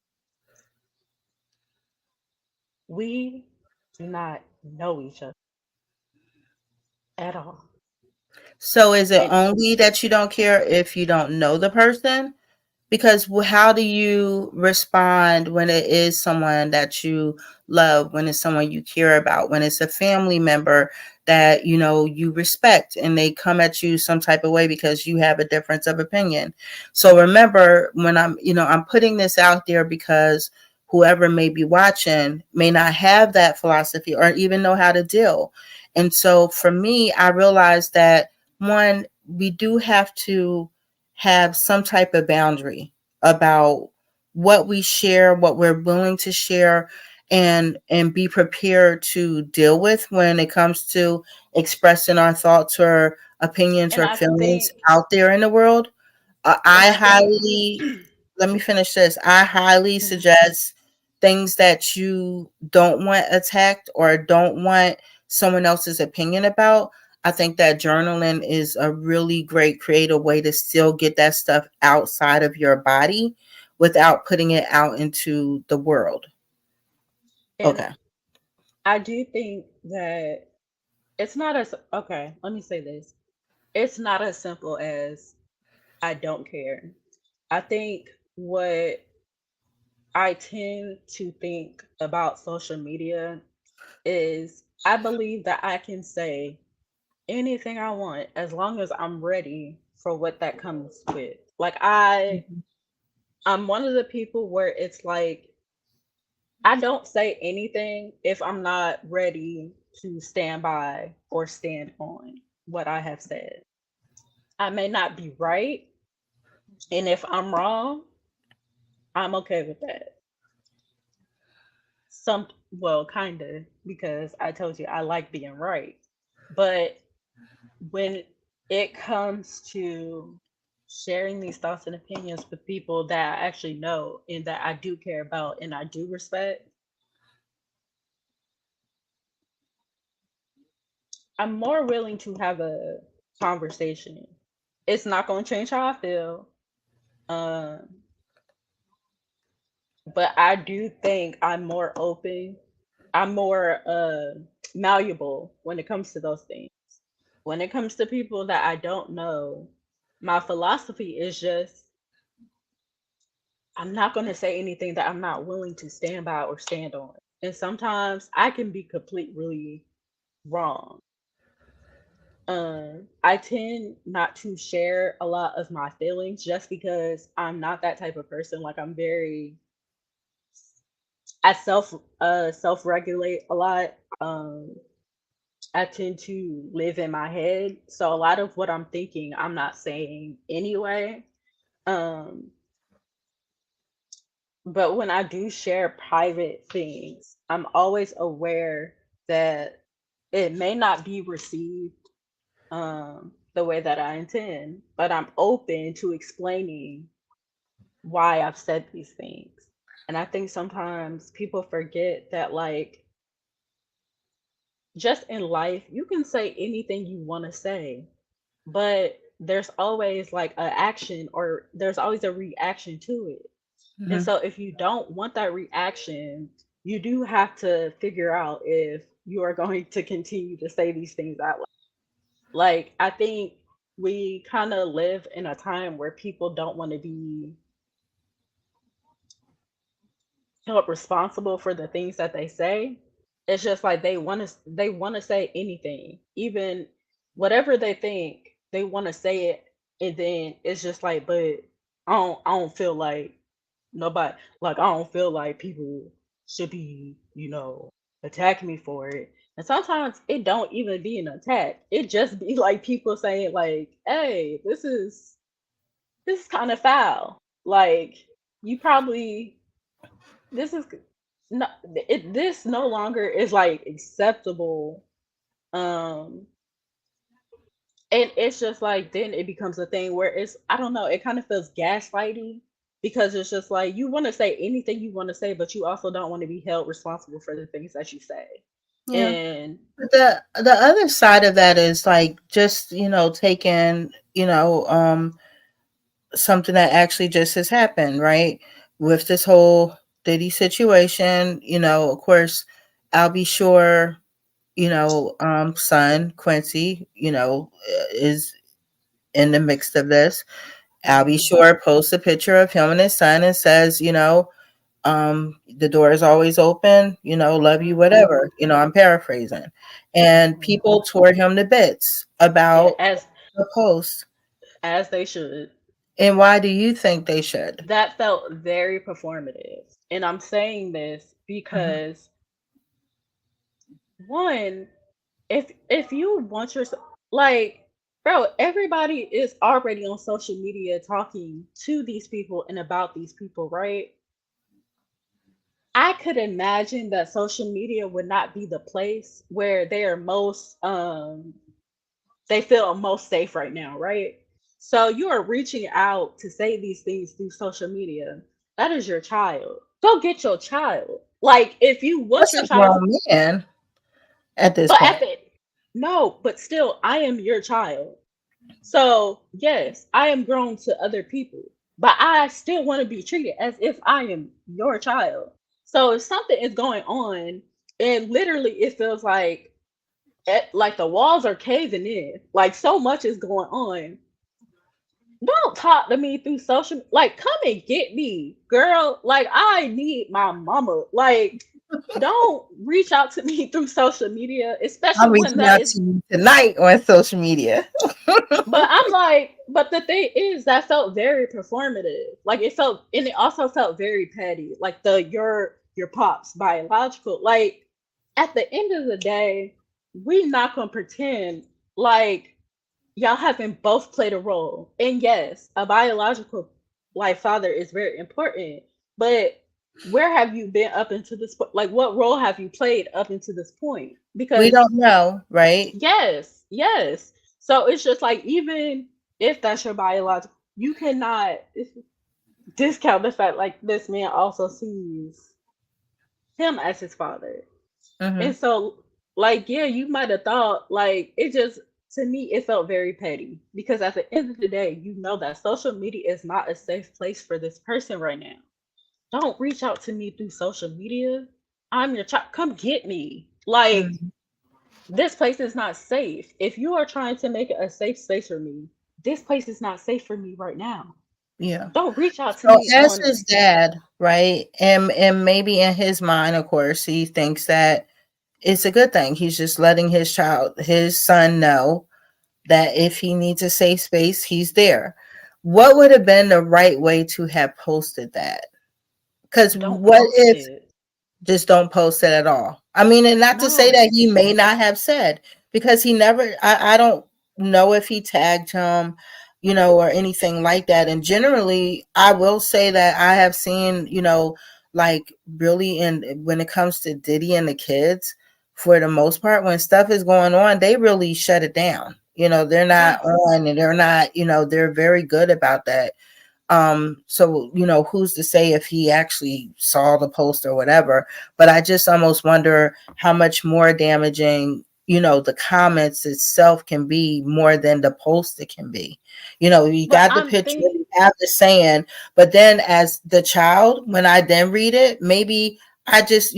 We do not know each other at all. So is it And only that you don't care if you don't know the person? because how do you respond when it is someone that you love, when it's someone you care about, when it's a family member that you respect, and they come at you some type of way because you have a difference of opinion? So remember, when I'm putting this out there because whoever may be watching may not have that philosophy or even know how to deal. And so for me, I realized that, one, we do have to have some type of boundary about what we share, what we're willing to share, and be prepared to deal with when it comes to expressing our thoughts or opinions And or I feelings think, out there in the world. and I I think, highly Let me finish this. I highly Mhm. suggest things that you don't want attacked or don't want someone else's opinion about. I think that journaling is a really great creative way to still get that stuff outside of your body without putting it out into the world. and Okay. I do think that it's not as okay. Let me say this: it's not as simple as I don't care. I think what I tend to think about social media is I believe that I can say anything I want as long as I'm ready for what that comes with. Like Mhm. I'm one of the people where it's like I don't say anything if I'm not ready to stand by or stand on what I have said. I may not be right, and if I'm wrong, I'm okay with that. Well, kind of, because I told you I like being right. But when it comes to sharing these thoughts and opinions with people that I actually know and that I do care about and I do respect, I'm more willing to have a conversation. It's not going to change how I feel. Um, but I do think I'm more open. I'm more malleable when it comes to those things. When it comes to people that I don't know, my philosophy is just I'm not going to say anything that I'm not willing to stand by or stand on. And sometimes I can be completely wrong. I tend not to share a lot of my feelings just because I'm not that type of person. Like I'm very I self regulate a lot. I tend to live in my head. So a lot of what I'm thinking I'm not saying anyway. Um but when I do share private things, I'm always aware that it may not be received the way that I intend, but I'm open to explaining why I've said these things. And I think sometimes people forget that, like, just in life, you can say anything you want to say, but there's always like a action or there's always a reaction to it. And Mhm. so if you don't want that reaction, you do have to figure out if you are going to continue to say these things out loud. Like, I think we kind of live in a time where people don't want to be held responsible for the things that they say. It's just like they want to say anything, even whatever they think, they want to say it, and then it's just like, but I don't feel like nobody like I don't feel like people should be, attacking me for it. And sometimes it don't even be an attack. It just be like people saying like, "Hey, this is kind of foul." Like you probably this is no this no longer is like acceptable. Um and it's just like then it becomes a thing where it's I don't know, it kind of feels gaslighting because it's just like you want to say anything you want to say, but you also don't want to be held responsible for the things that you say. Yeah. And But the other side of that is like just, taking, something that actually just has happened, right? With this whole Diddy situation, of course, I'll be sure, son Quincy, is in the mix of this. Albie Mhm. Shore posts a picture of him and his son and says, the door is always open, love you, Mhm. whatever. I'm paraphrasing. And Mhm. people tore him to bits Yeah, about as the post. they should. And why do you think they should? That felt very performative. And I'm saying this Mhm. because one, if you want your, like, bro, everybody is already on social media talking to these people and about these people, right? I could imagine that social media would not be the place where they are most they feel most safe right now, right? So you are reaching out to say these things through social media. That is your child. Go get your child. Like, if you want That's your a child to, grown man at this but at point. the no, but still, I am your child. So yes, I am grown to other people, but I still want to be treated as if I am your child. So if something is going on, and literally it feels like the walls are caving in, like so much is going on. Don't talk to me through social, like, come and get me, girl. Like, I need my mama. Like, don't reach out to me through social media, I'm especially when reaching that out is. to you tonight on social media. But I'm like, but the thing is, that felt very performative. Like, it felt, and it also felt very petty. Like, your pops biological. Like, at the end of the day, we not gonna pretend like y'all haven't both played a role. And yes, a biological like father is very important. But where have you been up until this point? Like, what role have you played up until this point? We Because don't know, right? yes, yes. So it's just like, even if that's your biological, you cannot discount the fact like this man also sees him as his father. Hmm. And so, like, yeah, you might have thought, like, it just, to me, it felt very petty because at the end of the day, you know that social media is not a safe place for this person right now. Don't reach out to me through social media. I'm your child. Come get me. Like, Hmm. this place is not safe. If you are trying to make it a safe space for me, this place is not safe for me right now. Yeah. Don't reach out to So me as on. his dad, right? And maybe in his mind, of course, he thinks that it's a good thing. He's just letting his son know that if he needs a safe space, he's there. What would have been the right way to have posted that? Because Don't what post if it. just don't post it at all? I mean, and not to say that No. he may not have said, because he never, I don't know if he tagged him, or anything like that. And generally, I will say that I have seen, like really, when it comes to Diddy and the kids, for the most part, when stuff is going on, they really shut it down. They're not Yes. on, and they're not, they're very good about that. So who's to say if he actually saw the post or whatever? But I just almost wonder how much more damaging, the comments itself can be more than the post it can be. You But got the I'm picture, thinking, you have the saying, but then as the child, when I then read it, maybe I just,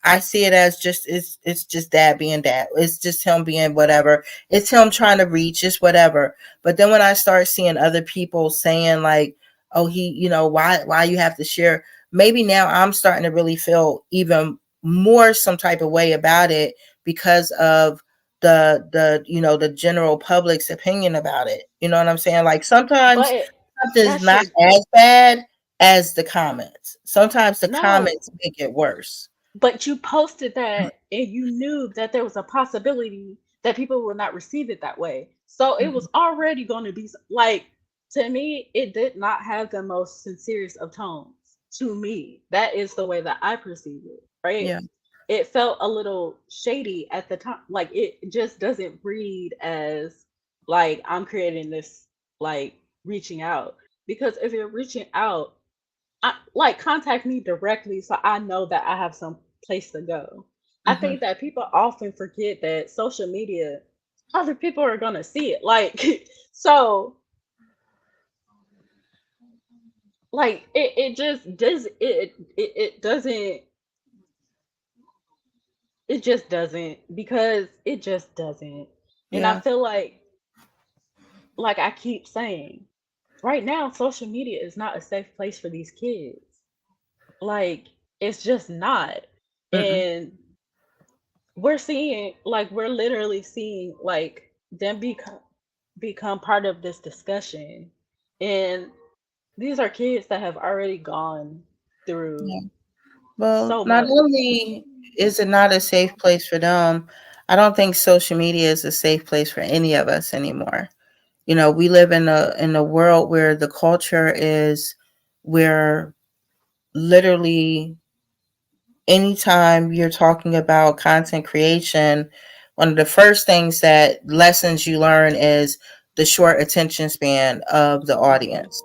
I see it as just, it's just dad being dad. It's just him being whatever. It's him trying to reach, just whatever. But then when I start seeing other people saying like, oh, he, why you have to share, maybe now I'm starting to really feel even more some type of way about it because of the general public's opinion about it. You know what I'm saying? Like sometimes but something's that's not your, as bad as the comments. Sometimes the no. comments make it worse. But you posted that and you knew that there was a possibility that people would not receive it that way. So it Mhm. was already going to be like, to me, it did not have the most sincerest of tones. To me, that is the way that I perceive it, right? Yeah. It felt a little shady at the time. Like, it just doesn't read as like I'm creating this, like, reaching out. Because if you're reaching out, like, contact me directly so I know that I have some place to go. I Hmm. think that people often forget that social media, other people are gonna see it. Like, so, like, it just does it doesn't, it just doesn't, because it just doesn't. And I Yeah. feel like I keep saying, right now social media is not a safe place for these kids. Like, it's just not. Mm-mm. And we're seeing, like, we're literally seeing like them become part of this discussion. And these are kids that have already gone through Yeah. Well, so not much. only is it not a safe place for them, I don't think social media is a safe place for any of us anymore. You know, we live in a world where the culture is where literally anytime you're talking about content creation, one of the first things that lessons you learn is the short attention span of the Mhm. audience.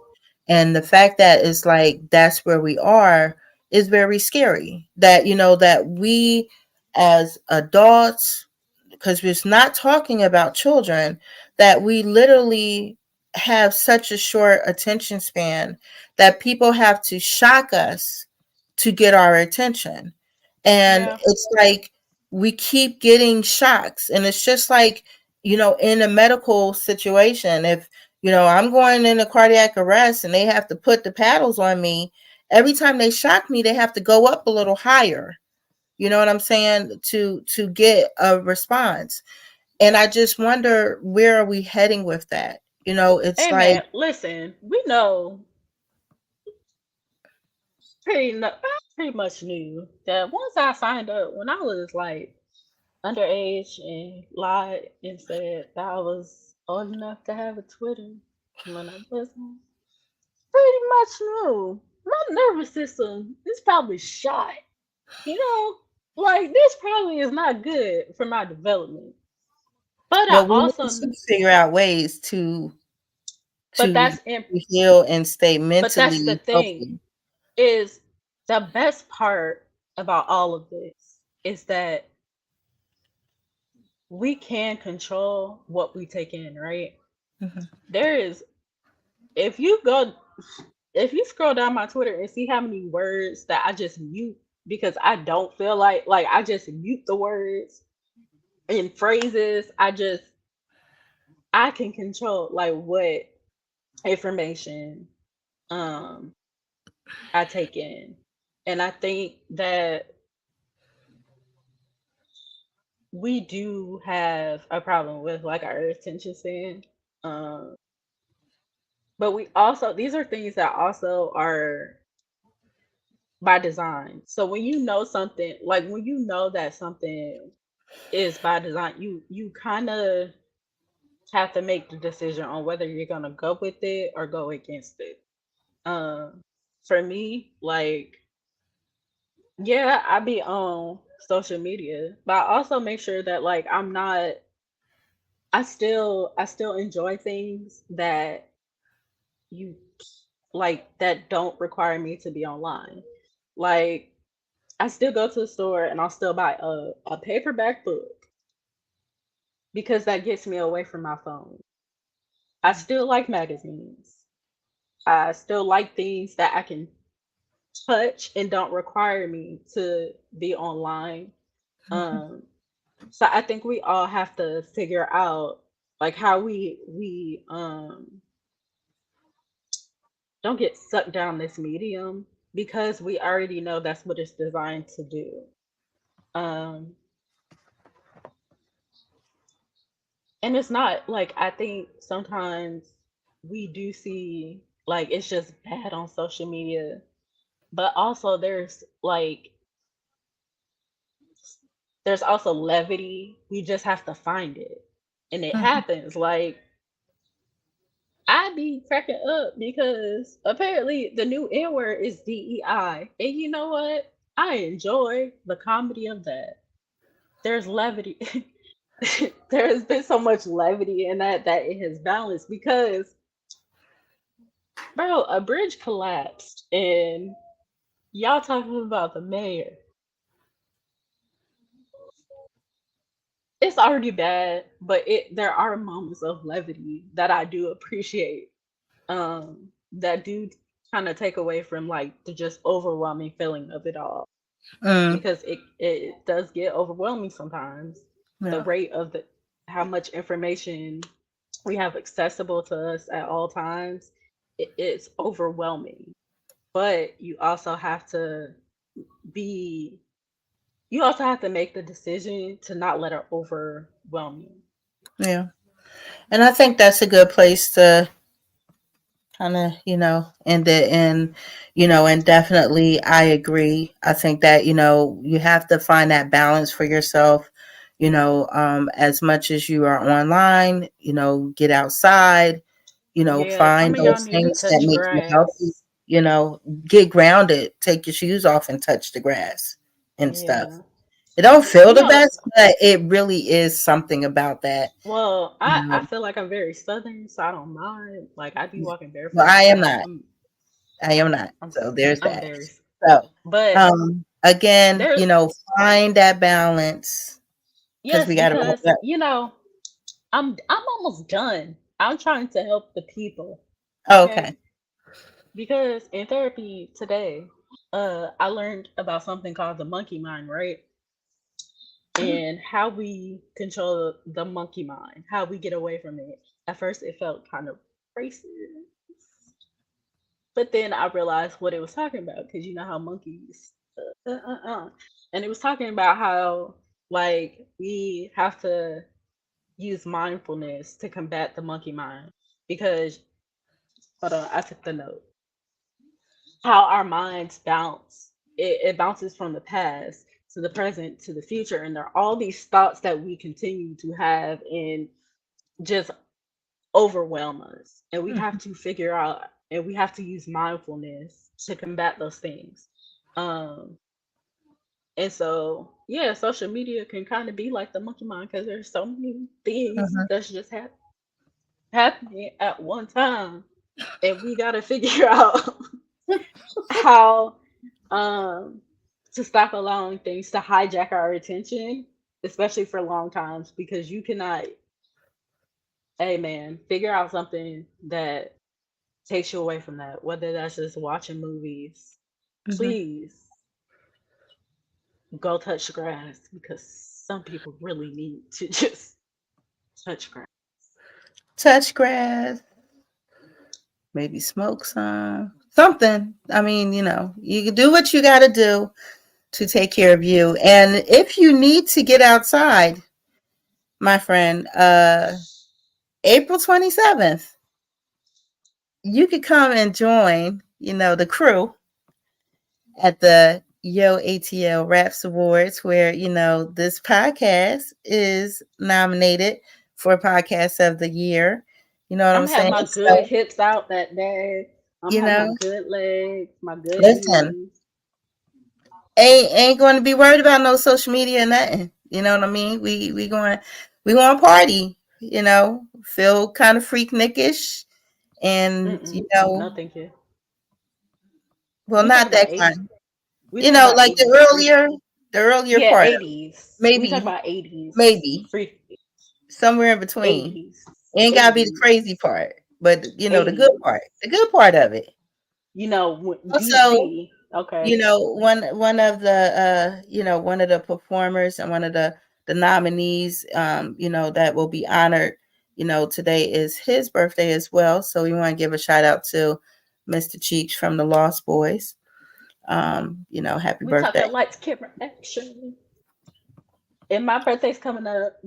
And the fact that it's like that's where we are is very scary. That, you know, that we as adults, because we're not talking about children, that we literally have such a short attention span that people have to shock us to get our attention. And Yeah. it's like we keep getting shocks. And it's just like, you know, in a medical situation, if, you know, I'm going in a cardiac arrest and they have to put the paddles on me, every time they shock me, they have to go up a little higher. You know what I'm saying? To get a response. And I just wonder, where are we heading with that? You know, it's Hey like, man, listen, we know I pretty much knew that once I signed up when I was like underage and lied and said that I was old enough to have a Twitter when I wasn't. Pretty much knew my nervous system is probably shot. You know, like this probably is not good for my development. But I well, we need also, to figure out ways but to heal and stay but that's the mentally thing healthy. is the best part about all of this is that we can control what we take in, right? Mhm. There is, if you go, if you scroll down my Twitter and see how many words that I just mute because I don't feel like I just mute the words and phrases, I can control like what information um I take in. And I think that we do have a problem with like our attention span. Um but we also, these are things that also are by design. So when you know something, like when you know that something is by design, you kind of have to make the decision on whether you're gonna go with it or go against it. Um, for me, like, yeah, I be on social media, but I also make sure that like I'm not. I still enjoy things that you like that don't require me to be online. Like I still go to the store and I'll still buy a paperback book because that gets me away from my phone. I still like magazines. I still like things that I can touch and don't require me to be online. Um, so I think we all have to figure out like how we don't get sucked down this medium because we already know that's what it's designed to do. Um, and it's not like, I think sometimes we do see like it's just bad on social media, but also there's also levity. We just have to find it. And it Mhm. happens. Like I be cracking up because apparently the new N word is DEI. And you know what? I enjoy the comedy of that. There's levity. There has been so much levity in that it has balanced because, bro, a bridge collapsed and y'all talking about the mayor. It's already bad, but there are moments of levity that I do appreciate. That do kind of take away from like the just overwhelming feeling of it all Mm, because it does get overwhelming sometimes. The yeah. rate of the how much information we have accessible to us at all times. it's overwhelming. But be you also have to make the decision to not let it overwhelm you. Yeah. And I think that's a good place to kind of, end it. And, and definitely I agree. I think that, you have to find that balance for yourself, as much as you are online, get outside, Yeah, some find of y'all those need to things that touch make you healthy, grass. get grounded, take your shoes off and touch the grass and stuff. Yeah. It don't feel You the know, best, but it really is something about that. well, I Um, feel like I'm very southern, so I don't mind. Like I be walking well, barefoot I and am stuff. not. I am not. I'm So there's I'm that. very So, but again, there find that balance because we yes, got to wrap because it up. I'm almost done. I'm trying to help the people. Oh, Okay? okay. Because in therapy today, I learned about something called the monkey mind, right? And how we control the monkey mind, how we get away from it. At first, it felt kind of racist, but then I realized what it was talking about because you know how monkeys, uh, uh, uh, uh. and it was talking about how like we have to use mindfulness to combat the monkey mind because hold on, I took the note. How our minds bounce. It bounces from the past to the present to the future, and there are all these thoughts that we continue to have and just overwhelm us. And we have Mhm, to figure out, and we have to use mindfulness to combat those things. Um, and so, yeah, social media can kind of be like the monkey mind because there's so many things mhm, that's just happening at one time, and we got to figure out how um to stop allowing things to hijack our attention, especially for long times, because you cannot, hey man, figure out something that takes you away from that, whether that's just watching movies. mhm. Please go touch the grass because some people really need to just touch grass. Touch grass, maybe smoke something. I mean, you can do what you got to do to take care of you. And if you need to get outside, my friend, April 27th, you could come and join, the crew at the Yo ATL Raps Awards, where, this podcast is nominated for Podcast of the Year. You know what I'm I'm gonna have saying? my good So, hips out that day. I'm you gonna have my know, good legs, my good listen, knees. ain't going to be worried about no social media or nothing. You know what I mean? We going to party. Feel kind of freaknikish, and Mm-mm. No, thank you. well, We talk not about that 80s. kind. We talk about Like 80s freak. the earlier Yeah, part of it. 80s. We talk Maybe, about 80s maybe freak. somewhere in between. 80s. Ain't gotta be the 80s. crazy part, but the 80s. good part of it. DC. Also, Okay. one of the one of the performers and one of the nominees, that will be honored. Today is his birthday as well, so we want to give a shout out to Mr. Cheeks from the Lost Boys. Happy We birthday. talking lights, camera, action. And my birthday's coming up.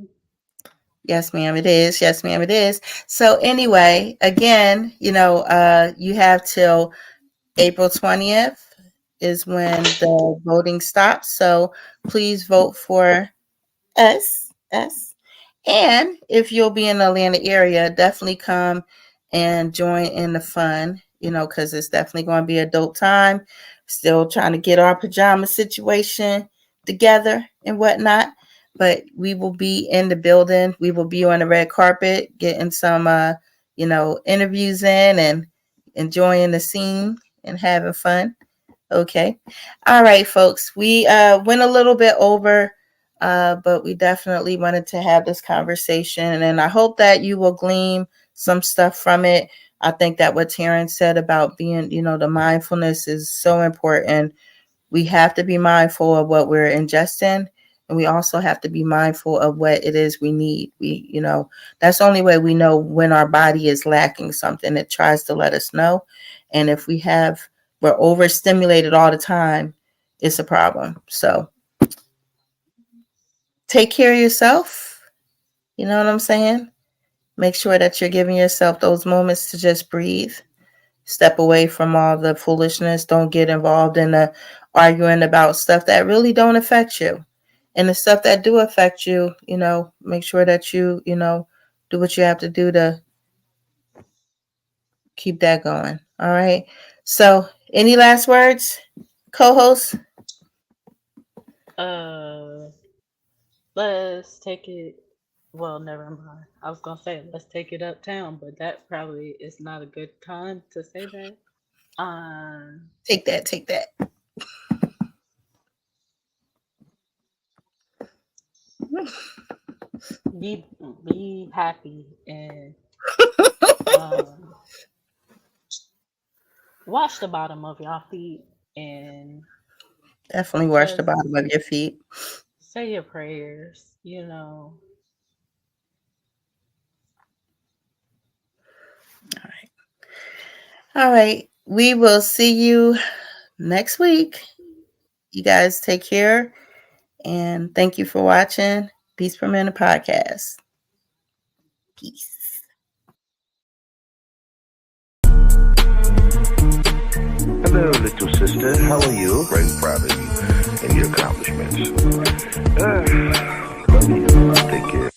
Yes, ma'am, it is. Yes, ma'am, it is. So anyway, again, you have till April 20th is when the voting stops. So please vote for us. And if you'll be in the Atlanta area, definitely come and join in the fun, because it's definitely going to be a dope time. Still trying to get our pajama situation together and whatnot. But we will be in the building. We will be on the red carpet, getting some, interviews in and enjoying the scene and having fun. Okay. All right, folks. We went a little bit over, but we definitely wanted to have this conversation. And I hope that you will glean some stuff from it. I think that what Taryn said about being, the mindfulness is so important. We have to be mindful of what we're ingesting And we also have to be mindful of what it is we need. That's the only way we know when our body is lacking something. It tries to let us know. And if we're overstimulated all the time, it's a problem. So take care of yourself. You know what I'm saying? Make sure that you're giving yourself those moments to just breathe. Step away from all the foolishness. Don't get involved in the arguing about stuff that really don't affect you. And the stuff that do affect you, make sure that you, do what you have to do to keep that going. All right. So, any last words, co-host? Let's take it. Well, never mind. I was gonna say let's take it uptown, but that probably is not a good time to say that. Take that. Be happy and wash the bottom of your feet and definitely wash the bottom of your feet. Say your prayers, All right. We will see you next week. You guys take care. And thank you for watching Peace Per Minute Podcast. Peace. Hello, little sister. How are you? Very proud of you and your accomplishments. Love you. Take care.